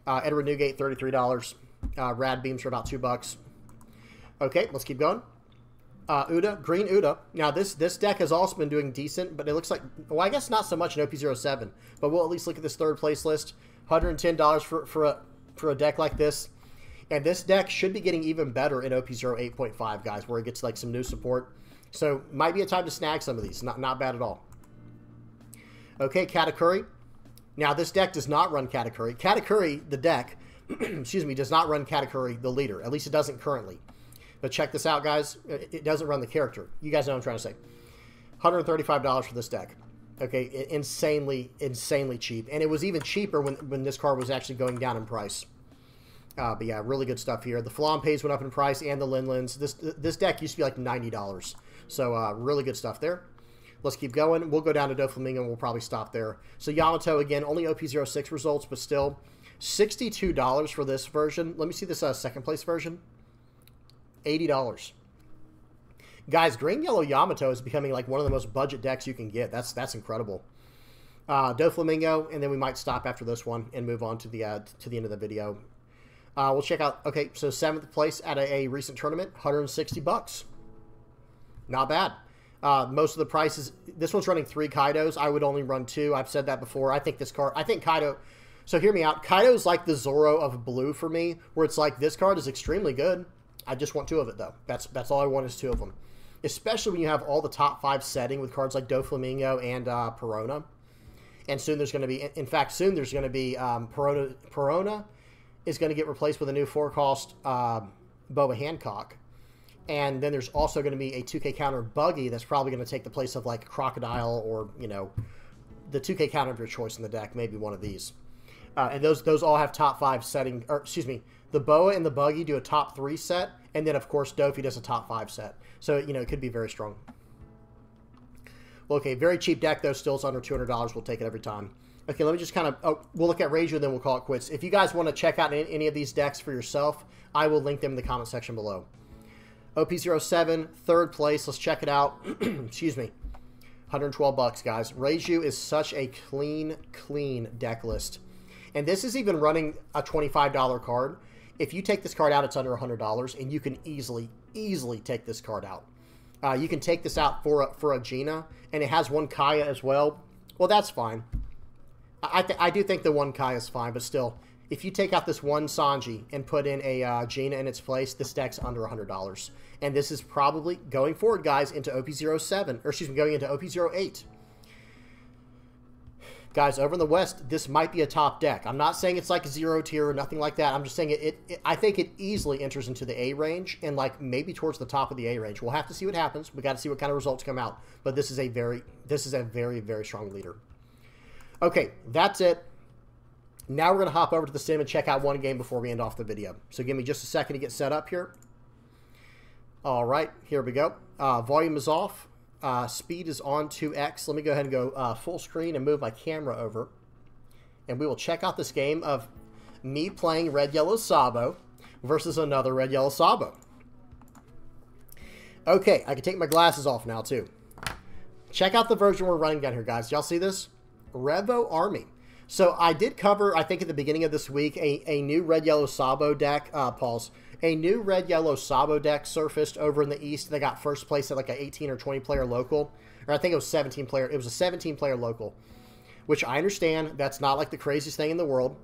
Edward Newgate, $33. Rad Beams for about $2. Okay, let's keep going. Uda, Green Uda. Now, this deck has also been doing decent, but it looks like, well, I guess not so much in OP07. But we'll at least look at this third place list. $110 for a deck like this. And this deck should be getting even better in OP08.5, guys, where it gets like some new support. So, might be a time to snag some of these. Not bad at all. Okay, Katakuri. Now, this deck does not run Katakuri. Katakuri, the deck, excuse me, does not run Katakuri, the leader. At least it doesn't currently. But check this out, guys. It doesn't run the character. You guys know what I'm trying to say. $135 for this deck. Okay, insanely cheap. And it was even cheaper when this card was actually going down in price. But yeah, really good stuff here. The Flampeys went up in price, and the Linlins. This deck used to be like $90. So really good stuff there. Let's keep going. We'll go down to Doflamingo, and we'll probably stop there. So Yamato, again, only OP06 results, but still $62 for this version. Let me see this second place version. $80. Guys, Green Yellow Yamato is becoming like one of the most budget decks you can get. That's incredible. Doflamingo, and then we might stop after this one and move on to the end of the video. We'll check out, okay, so 7th place at a recent tournament, $160. Not bad. Most of the prices, this one's running 3 Kaidos. I would only run 2. I've said that before. I think this card, I think Kaido, so hear me out. Kaido's like the Zoro of blue for me, where it's like, this card is extremely good. I just want 2 of it, though. That's all I want is 2 of them. Especially when you have all the top 5 setting with cards like Doflamingo and Perona. And soon there's going to be, in fact, soon there's going to be Perona is going to get replaced with a new 4-cost Boba Hancock. And then there's also going to be a 2K counter Buggy that's probably going to take the place of like Crocodile or, you know, the 2K counter of your choice in the deck, maybe one of these. And those all have top 5 setting, or excuse me, the Boa and the Buggy do a top 3 set, and then of course Dofi does a top 5 set. So, you know, it could be very strong. Well, okay, very cheap deck though, still it's under $200, we'll take it every time. Okay, let me just kind of, we'll look at Reiju, then we'll call it quits. If you guys want to check out any of these decks for yourself, I will link them in the comment section below. OP07, 3rd place, let's check it out. Excuse me. $112, guys. Reiju is such a clean deck list. And this is even running a $25 card. If you take this card out, it's under $100, and you can easily take this card out. You can take this out for a Gina, and it has 1 Kaya as well. Well, that's fine. I do think the 1 Kaya is fine, but still, if you take out this 1 Sanji and put in a Gina in its place, this deck's under $100. And this is probably, going forward, guys, into OP07, or excuse me, going into OP08. Guys, over in the West, this might be a top deck. I'm not saying it's like 0 tier or nothing like that. I'm just saying I think it easily enters into the A range and like maybe towards the top of the A range. We'll have to see what happens. We got to see what kind of results come out. But this is a very, very strong leader. Okay, that's it. Now we're going to hop over to the sim and check out one game before we end off the video. So give me just a second to get set up here. All right, here we go. Volume is off. Speed is on 2x. Let me go ahead and go full screen and move my camera over. And we will check out this game of me playing Red Yellow Sabo versus another Red Yellow Sabo. Okay, I can take my glasses off now too. Check out the version we're running down here, guys. Y'all see this? Revo Army. So I did cover, I think at the beginning of this week, a new Red Yellow Sabo deck. Pause. A new Red Yellow Sabo deck surfaced over in the East. They got first place at like an 18 or 20 player local. Or I think it was 17 player. It was a 17 player local. which I understand that's not like the craziest thing in the world.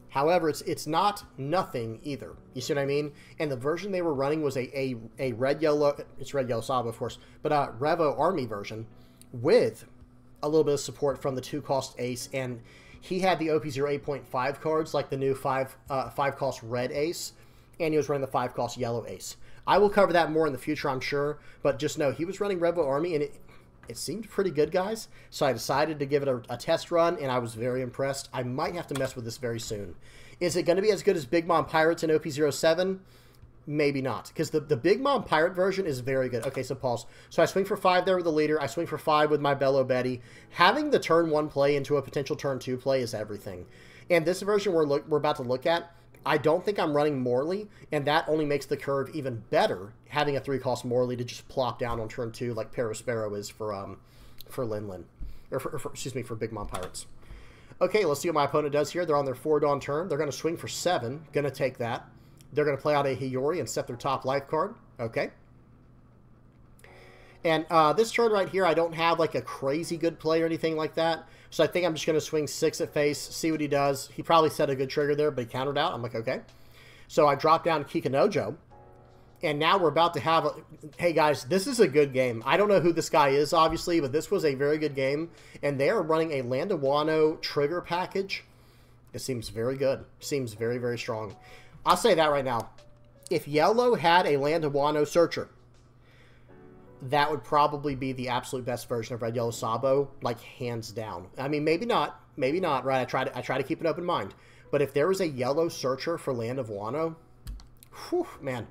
However, it's not nothing either. You see what I mean? And the version they were running was a red-yellow, it's red-yellow Saba, of course, but a Revo Army version with a little bit of support from the 2-cost Ace, and he had the OP0 8.5 cards, like the new 5-cost red Ace, and he was running the 5-cost yellow Ace. I will cover that more in the future, I'm sure, but just know he was running Revo Army, and it seemed pretty good, guys. So I decided to give it a test run, and I was very impressed. I might have to mess with this very soon. Is it going to be as good as Big Mom Pirates in OP07? Maybe not, because the Big Mom Pirate version is very good. Okay, so pause. So I swing for 5 there with the leader. I swing for 5 with my Bello Betty. Having the turn 1 play into a potential turn 2 play is everything. And this version we're about to look at, I don't think I'm running Morley, and that only makes the curve even better, having a 3-cost Morley to just plop down on turn 2 like Perospero is for Lin-Lin. Or, excuse me, for Big Mom Pirates. Okay, let's see what my opponent does here. They're on their 4-Dawn turn. They're going to swing for 7. Going to take that. They're going to play out a Hiyori and set their top life card. Okay. And this turn right here, I don't have like a crazy good play or anything like that. So I think I'm just going to swing 6 at face, see what he does. He probably set a good trigger there, but he countered out. I'm like, okay. So I drop down Kikinojo. And now we're about to have a... Hey, guys, this is a good game. I don't know who this guy is, obviously, but this was a very good game. And they are running a Land of Wano trigger package. It seems very good. Seems very, very strong. I'll say that right now. If Yellow had a Land of Wano Searcher, that would probably be the absolute best version of Red Yellow Sabo, like hands down. I mean, maybe not, right? I try to keep an open mind. But if there was a Yellow Searcher for Land of Wano, whew, man,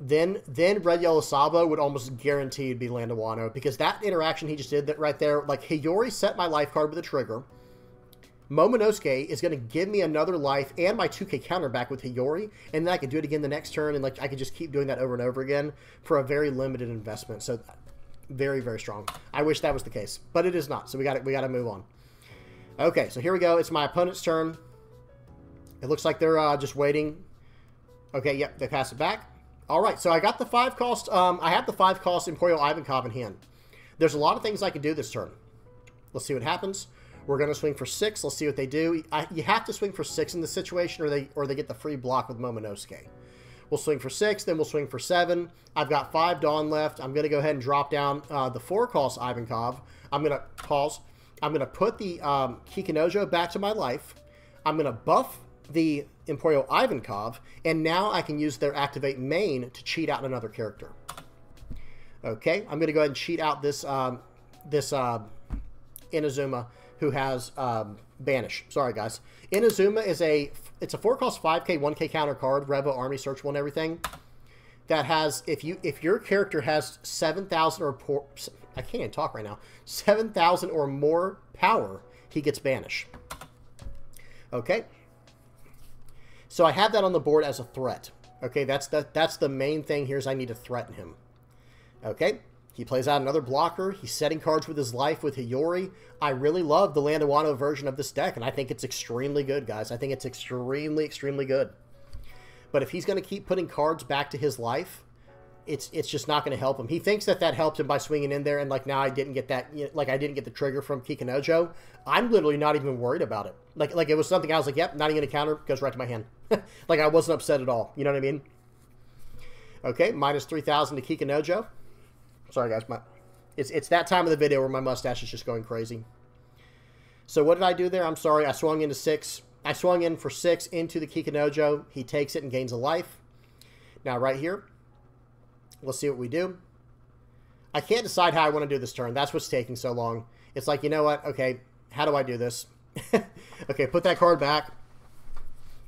then Red Yellow Sabo would almost guaranteed be Land of Wano, because that interaction he just did that right there, like Hiyori set my life card with a trigger. Momonosuke is going to give me another life and my 2k counter back with Hiyori, and then I could do it again the next turn, and like I could just keep doing that over and over again for a very limited investment. So very, very strong. I wish that was the case, but it is not. So we got to move on. Okay, so here we go. It's my opponent's turn. It looks like they're just waiting. Okay, yep, they pass it back. All right, so I got the 5-cost. I have the 5-cost Imperial Ivankov in hand. There's a lot of things I can do this turn. Let's see what happens. We're going to swing for 6. Let's see what they do. You have to swing for 6 in this situation, or they get the free block with Momonosuke. We'll swing for 6, then we'll swing for 7. I've got 5 Dawn left. I'm going to go ahead and drop down the 4-cost Ivankov. I'm going to pause. I'm going to put the Kikinojo back to my life. I'm going to buff the Imperial Ivankov, and now I can use their Activate main to cheat out another character. Okay, I'm going to go ahead and cheat out this Inazuma, who has Banish. Sorry, guys. Inazuma is it's a 4-cost 5k, 1k counter card, Revo, Army, Searchable, and everything. That has, if your character has 7,000 or I can't even talk right now, 7,000 or more power, he gets Banish. Okay. So I have that on the board as a threat. Okay, that's the main thing here is I need to threaten him. Okay. He plays out another blocker. He's setting cards with his life with Hiyori. I really love the Land of Wano version of this deck, and I think it's extremely good, guys. I think it's extremely, extremely good. But if he's going to keep putting cards back to his life, it's just not going to help him. He thinks that helped him by swinging in there, and like now I didn't get that, like I didn't get the trigger from Kikinojo. I'm literally not even worried about it. Like it was something I was like, yep, not even going to counter, goes right to my hand. Like I wasn't upset at all. You know what I mean? Okay, minus 3,000 to Kikinojo. Sorry, guys. It's that time of the video where my mustache is just going crazy. So what did I do there? I'm sorry. I swung into 6. I swung in for 6 into the Kikinojo. He takes it and gains a life. Now, right here, let's see what we do. I can't decide how I want to do this turn. That's what's taking so long. It's like, you know what? Okay, how do I do this? Okay, put that card back.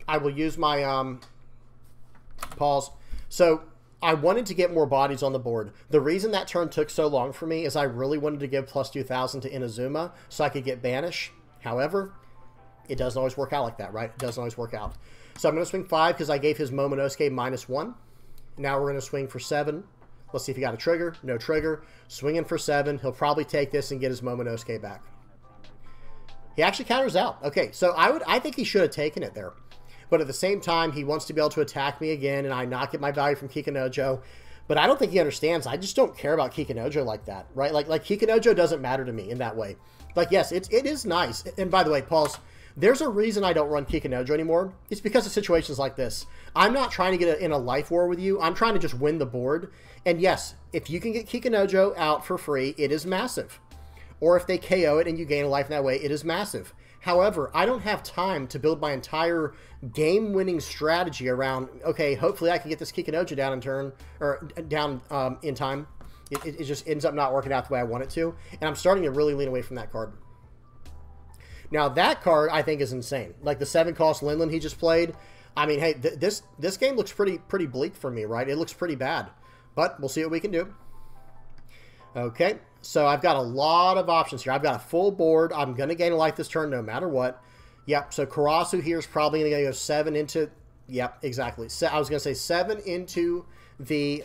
I will use my pause. So I wanted to get more bodies on the board. The reason that turn took so long for me is I really wanted to give plus 2,000 to Inazuma so I could get Banish. However, it doesn't always work out like that, right? It doesn't always work out. So I'm going to swing 5 because I gave his Momonosuke minus 1. Now we're going to swing for 7. Let's see if he got a trigger. No trigger. Swinging for 7. He'll probably take this and get his Momonosuke back. He actually counters out. Okay, so I think he should have taken it there. But at the same time, he wants to be able to attack me again, and I not get my value from Kikinojo. But I don't think he understands. I just don't care about Kikunojo like that, right? Like Kikunojo doesn't matter to me in that way. Like, yes, it is nice. And by the way, pause. There's a reason I don't run Kikunojo anymore. It's because of situations like this. I'm not trying to get in a life war with you. I'm trying to just win the board. And yes, if you can get Kikunojo out for free, it is massive. Or if they KO it and you gain a life in that way, it is massive. However, I don't have time to build my entire game-winning strategy around, okay, hopefully I can get this Kikunojo down in turn, or down in time. It just ends up not working out the way I want it to. And I'm starting to really lean away from that card. Now, that card, I think, is insane. Like the 7-cost Linlen he just played. I mean, hey, this game looks pretty bleak for me, right? It looks pretty bad. But we'll see what we can do. Okay, so I've got a lot of options here. I've got a full board. I'm going to gain a life this turn no matter what. Yep, so Karasu here is probably going to go 7 into... Yep, exactly. So I was going to say 7 into the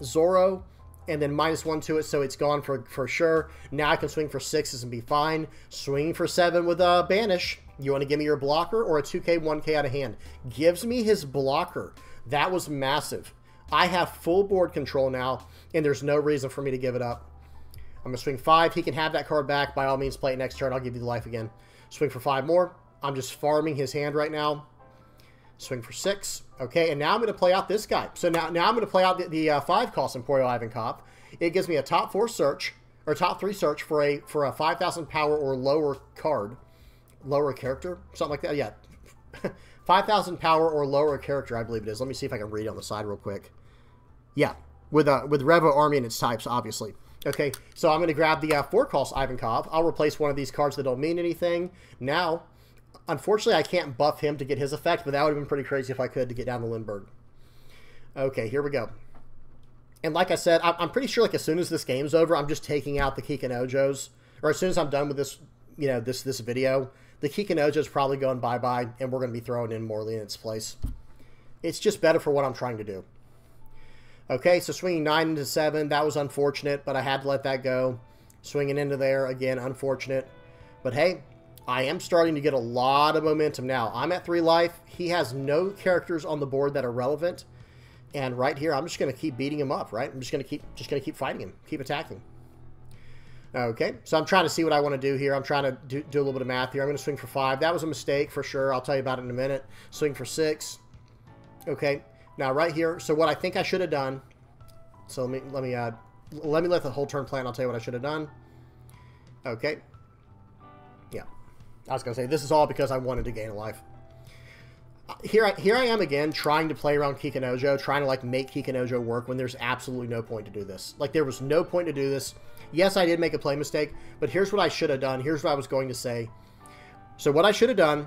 Zoro, and then -1 to it, so it's gone for sure. Now I can swing for 6s and be fine. Swinging for 7 with a Banish. You want to give me your blocker or a 2k, 1k out of hand? Gives me his blocker. That was massive. I have full board control now, and there's no reason for me to give it up. I'm going to swing 5. He can have that card back. By all means, play it next turn. I'll give you the life again. Swing for 5 more. I'm just farming his hand right now. Swing for 6. Okay, and now I'm going to play out this guy. So now I'm going to play out the 5-cost Emporio Ivankov. It gives me a top 4 search, or top 3 search for a 5,000 power or lower card. Lower character? Something like that. Yeah. 5,000 power or lower character, I believe it is. Let me see if I can read it on the side real quick. Yeah, with Revo Army and its types, obviously. Okay, so I'm going to grab the 4-cost Ivankov. I'll replace one of these cards that don't mean anything. Now, unfortunately, I can't buff him to get his effect, but that would have been pretty crazy if I could to get down to Lindbergh. Okay, here we go. And like I said, I'm pretty sure like as soon as this game's over, I'm just taking out the Kikunojos. Or as soon as I'm done with this, you know, this video, the Kikunojo's probably going bye-bye, and we're going to be throwing in Morley in its place. It's just better for what I'm trying to do. Okay, so swinging 9 into 7, that was unfortunate, but I had to let that go. Swinging into there, again, unfortunate. But hey, I am starting to get a lot of momentum now. I'm at 3 life. He has no characters on the board that are relevant. And right here, I'm just going to keep beating him up, right? I'm just going to keep fighting him, keep attacking. Okay, so I'm trying to see what I want to do here. I'm trying to do a little bit of math here. I'm going to swing for 5. That was a mistake for sure. I'll tell you about it in a minute. Swing for 6. Okay, now right here. So what I think I should have done. So let me let the whole turn plan. I'll tell you what I should have done. Okay. Yeah, I was going to say this is all because I wanted to gain a life. Here I am again trying to play around Kikunojo, trying to like make Kikunojo work when there's absolutely no point to do this. Like there was no point to do this. Yes, I did make a play mistake, but here's what I should have done. Here's what I was going to say. So what I should have done,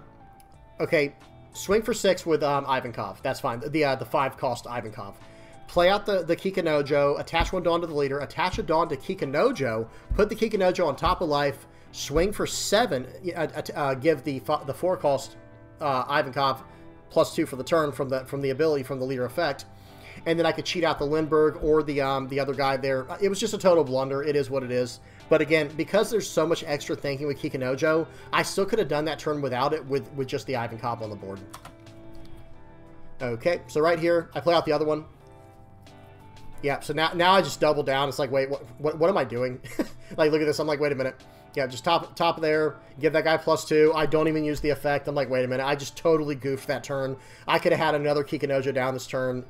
okay, swing for 6 with Ivankov. That's fine. The 5-cost Ivankov. Play out the Kikunojo, attach 1 Dawn to the leader, attach a Dawn to Kikunojo, put the Kikunojo on top of life, swing for 7, give the 4-cost Ivankov +2 for the turn from the ability from the leader effect. And then I could cheat out the Lindbergh or the other guy there. It was just a total blunder. It is what it is. But again, because there's so much extra thinking with Kikunojo, I still could have done that turn without it with just the Ivankov on the board. Okay, so right here, I play out the other one. Yeah, so now I just double down. It's like, wait, what am I doing? Like, look at this. I'm like, wait a minute. Yeah, just top there. Give that guy +2. I don't even use the effect. I'm like, wait a minute. I just totally goofed that turn. I could have had another Kikunojo down this turn.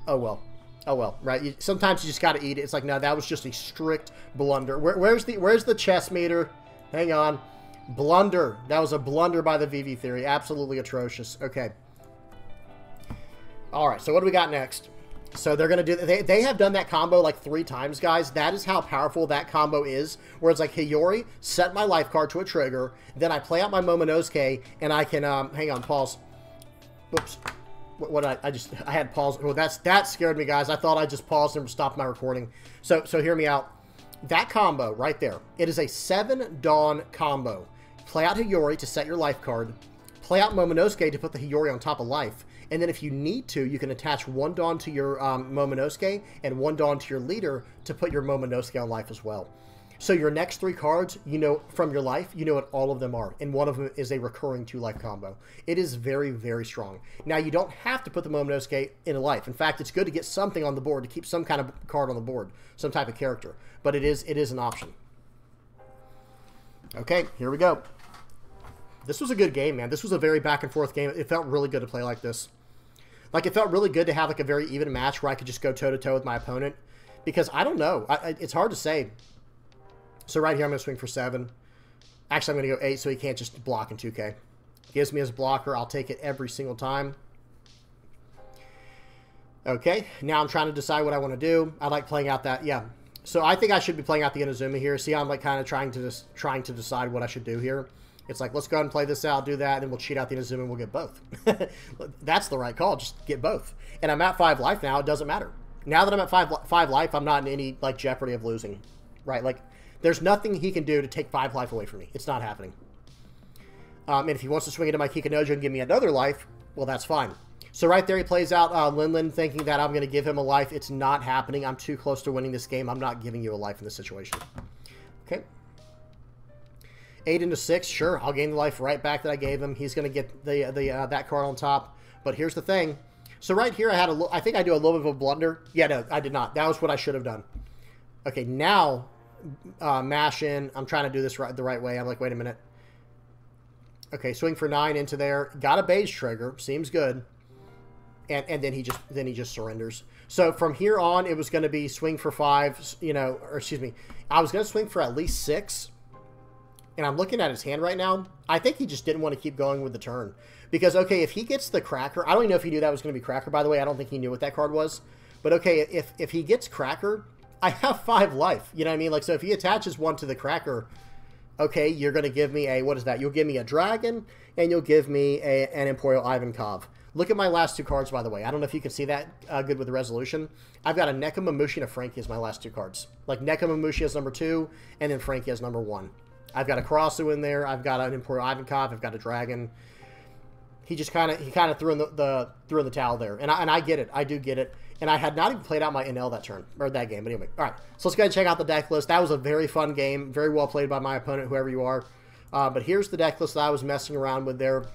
Oh, well. Oh, well, right? Sometimes you just got to eat it. It's like, no, that was just a strict blunder. Where's the chess meter? Hang on. Blunder. That was a blunder by the VV Theory. Absolutely atrocious. Okay. All right, so what do we got next? So they're going to do... They have done that combo like 3 times, guys. That is how powerful that combo is. Where it's like, Hiyori, set my life card to a trigger. Then I play out my Momonosuke, and I can... hang on, pause. Whoops. I had pause. Oh, that scared me, guys. I thought I just paused and stopped my recording. So hear me out. That combo right there. It is a 7 Dawn combo. Play out Hiyori to set your life card. Play out Momonosuke to put the Hiyori on top of life. And then if you need to, you can attach 1 Dawn to your Momonosuke and 1 Dawn to your leader to put your Momonosuke on life as well. So your next 3 cards, you know, from your life, you know what all of them are. And one of them is a recurring 2-life combo. It is very, very strong. Now, you don't have to put the Moment of Escape in a life. In fact, it's good to get something on the board, to keep some kind of card on the board, some type of character. But it is an option. Okay, here we go. This was a good game, man. This was a very back-and-forth game. It felt really good to play like this. Like, it felt really good to have, like, a very even match where I could just go toe-to-toe with my opponent. Because, I don't know. It's hard to say. So right here, I'm going to swing for 7. Actually, I'm going to go 8 so he can't just block in 2K. Gives me his blocker. I'll take it every single time. Okay, now I'm trying to decide what I want to do. I like playing out that, yeah. So I think I should be playing out the Inazuma here. See, I'm like kind of trying to decide what I should do here. It's like, let's go ahead and play this out, do that, and then we'll cheat out the Inazuma and we'll get both. That's the right call. Just get both. And I'm at 5 life now. It doesn't matter. Now that I'm at 5 life, I'm not in any like jeopardy of losing. Right? Like, there's nothing he can do to take 5 life away from me. It's not happening. And if he wants to swing into my Kikanojo and give me another life, well, that's fine. So right there, he plays out Linlin, thinking that I'm going to give him a life. It's not happening. I'm too close to winning this game. I'm not giving you a life in this situation. Okay. 8 into 6, sure. I'll gain the life right back that I gave him. He's going to get that card on top. But here's the thing. So right here, I think I do a little bit of a blunder. Yeah, no, I did not. That was what I should have done. Okay, now mash in. I'm trying to do this the right way. I'm like, wait a minute. Okay, swing for 9 into there. Got a beige trigger. Seems good. And then he just surrenders. So from here on, it was going to be swing for 5. You know, or excuse me, I was going to swing for at least 6. And I'm looking at his hand right now. I think he just didn't want to keep going with the turn. Because, okay, if he gets the Cracker... I don't even know if he knew that was going to be Cracker, by the way. I don't think he knew what that card was. But, okay, if he gets Cracker, I have 5 life. You know what I mean? Like, so if he attaches 1 to the Cracker, okay, you're going to give me a... What is that? You'll give me a Dragon, and you'll give me an Emporio Ivankov. Look at my last 2 cards, by the way. I don't know if you can see that good with the resolution. I've got a Nekomamushi and a Frankie as my last 2 cards. Like, Nekomamushi as number 2, and then Frankie as number 1. I've got a Karasu in there. I've got an Emporio Ivankov. I've got a Dragon. He just kind of threw in the towel there, and I get it. I do get it. And I had not even played out my NL that turn or that game. But anyway, all right. So let's go ahead and check out the deck list. That was a very fun game, very well played by my opponent, whoever you are. But here's the deck list that I was messing around with there.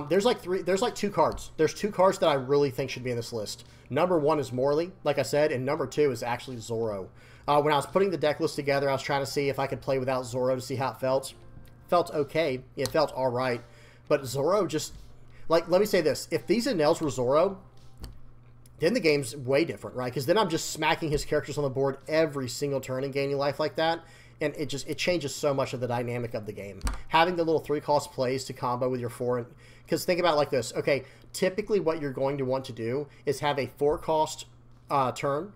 There's like 2 cards. There's 2 cards that I really think should be in this list. Number 1 is Morley, like I said, and number 2 is actually Zoro. When I was putting the deck list together, I was trying to see if I could play without Zoro to see how it felt. Felt okay. It felt all right. But Zoro just... Like, let me say this. If these NLs were Zoro, then the game's way different, right? Because then I'm just smacking his characters on the board every single turn and gaining life like that. And it changes so much of the dynamic of the game. Having the little 3-cost plays to combo with your 4... Because think about it like this. Okay, typically what you're going to want to do is have a 4-cost turn,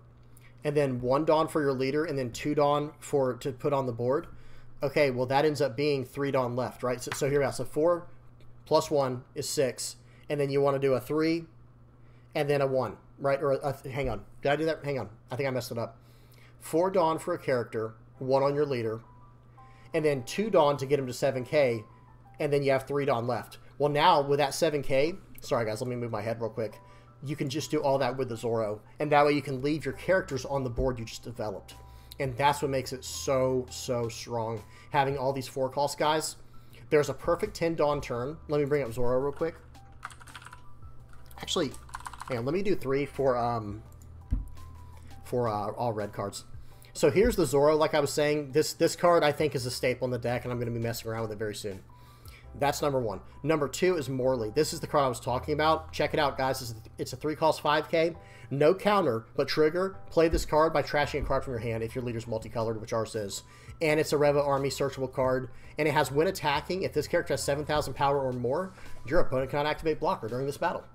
and then 1 Dawn for your leader, and then 2 Dawn to put on the board. Okay, well, that ends up being 3 Dawn left, right? So here we go. So 4 plus 1 is 6, and then you want to do a 3, and then a 1, right? Or hang on. Did I do that? Hang on. I think I messed it up. 4 Dawn for a character, 1 on your leader, and then 2 Dawn to get him to 7k, and then you have 3 Dawn left. Well, now, with that 7k... Sorry, guys. Let me move my head real quick. You can just do all that with the Zoro, and that way you can leave your characters on the board you just developed. And that's what makes it so, so strong. Having all these 4-cost guys. There's a perfect 10 Dawn turn. Let me bring up Zoro real quick. Actually, hang on. Let me do 3 for all red cards. So here's the Zoro, like I was saying. This card, I think, is a staple in the deck, and I'm going to be messing around with it very soon. That's number 1. Number 2 is Morley. This is the card I was talking about. Check it out, guys. It's a 3-cost 5k. No counter, but trigger. Play this card by trashing a card from your hand if your leader's multicolored, which ours is. And it's a Reva Army searchable card. And it has when attacking, if this character has 7,000 power or more, your opponent cannot activate blocker during this battle.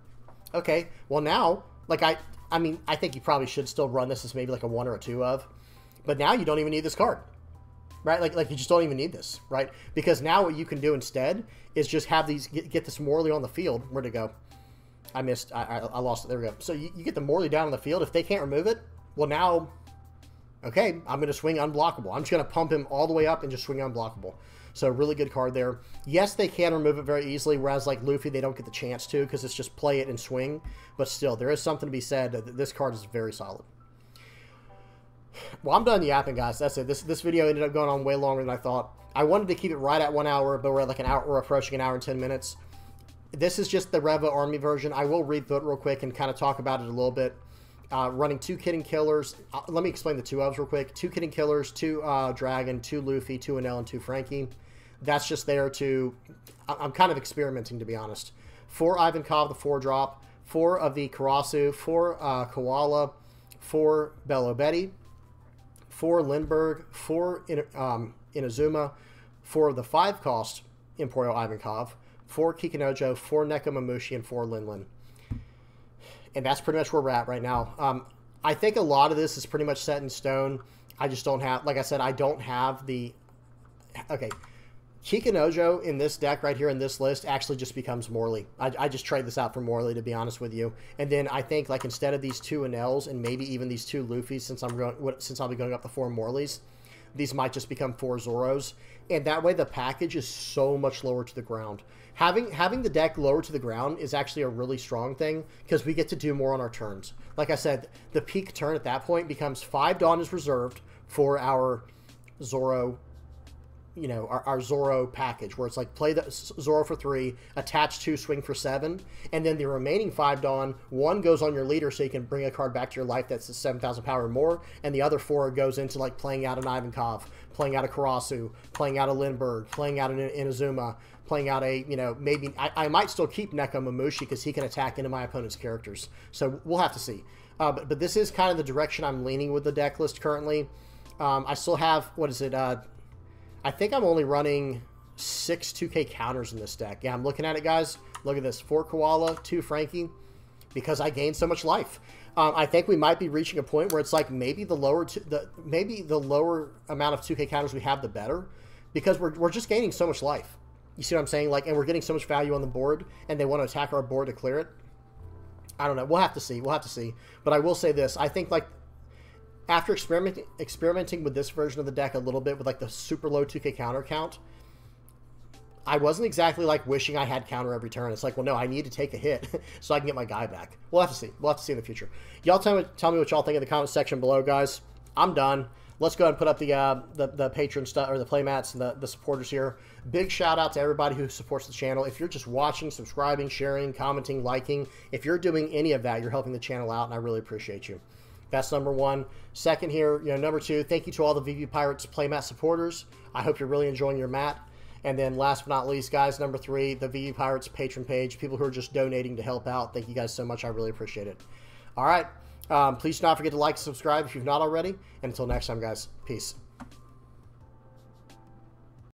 Okay, well now, like I mean, I think you probably should still run this as maybe like a 1 or a 2 of. But now you don't even need this card. Right? Like you just don't even need this, right? Because now what you can do instead is just have these, get this Morley on the field. Where'd it go? I missed, I lost it. There we go. So you get the Morley down on the field. If they can't remove it, well now, okay, I'm going to swing unblockable. I'm just going to pump him all the way up and just swing unblockable. So really good card there. Yes, they can remove it very easily, whereas like Luffy, they don't get the chance to because it's just play it and swing. But still, there is something to be said that this card is very solid. Well, I'm done yapping, guys. That's it. This video ended up going on way longer than I thought. I wanted to keep it right at 1 hour, but we're at like an hour. We're approaching an hour and 10 minutes. This is just the Reva Army version. I will read through it real quick and kind of talk about it a little bit. Running 2 Kidding Killers. Let me explain the 2 ofs real quick. 2 Kidding Killers, 2 Dragon, 2 Luffy, 2 Enel, and 2 Frankie. That's just there to... I'm kind of experimenting, to be honest. 4 Ivankov, the 4-drop. 4 of the Karasu. 4 Koala. 4 Bello Betty. 4 Lindbergh. 4 Inazuma. 4 of the 5-cost Emporio Ivankov. 4 Kikunojo. 4 Nekomamushi, and 4 Linlin. And that's pretty much where we're at right now. I think a lot of this is pretty much set in stone. I just don't have... Like I said, I don't have the... Okay. Kikunojo in this deck right here in this list actually just becomes Morley. I just trade this out for Morley, to be honest with you. And then I think, like, instead of these 2 Enels and maybe even these 2 Luffys, since I'll be going up the 4 Morleys, these might just become 4 Zoros. And that way the package is so much lower to the ground. Having the deck lower to the ground is actually a really strong thing because we get to do more on our turns. Like I said, the peak turn at that point becomes 5 Dawn is reserved for our Zoro, you know, our Zoro package, where it's like play the Zoro for 3, attach 2, swing for 7, and then the remaining 5 Dawn, 1 goes on your leader so you can bring a card back to your life that's 7,000 power or more, and the other 4 goes into like playing out an Ivankov, playing out a Karasu, playing out a Lindbergh, playing out an Inazuma, playing out a, you know, maybe I might still keep Nekomamushi because he can attack into my opponent's characters. So we'll have to see. But this is kind of the direction I'm leaning with the deck list currently. I still have, what is it, I think I'm only running 6 2K counters in this deck. Yeah, I'm looking at it, guys. Look at this. 4 Koala, 2 Frankie, because I gained so much life. I think we might be reaching a point where it's like maybe the lower amount of 2K counters we have, the better, because we're just gaining so much life. You see what I'm saying? Like, and we're getting so much value on the board, and they want to attack our board to clear it. I don't know. We'll have to see. We'll have to see. But I will say this. I think, like, after experimenting with this version of the deck a little bit with like the super low 2K counter count, I wasn't exactly like wishing I had counter every turn. It's like, well, no, I need to take a hit so I can get my guy back. We'll have to see. We'll have to see in the future. Y'all tell me what y'all think in the comment section below, guys. I'm done. Let's go ahead and put up the patron stuff, or the playmats and the supporters here. Big shout out to everybody who supports the channel. If you're just watching, subscribing, sharing, commenting, liking, if you're doing any of that, you're helping the channel out, and I really appreciate you. That's number 1. Second here, you know, number 2, thank you to all the VV Pirates playmat supporters. I hope you're really enjoying your mat. And then last but not least, guys, number 3, the VV Pirates patron page. People who are just donating to help out. Thank you guys so much. I really appreciate it. All right. Please do not forget to like and subscribe if you've not already. And until next time, guys, peace.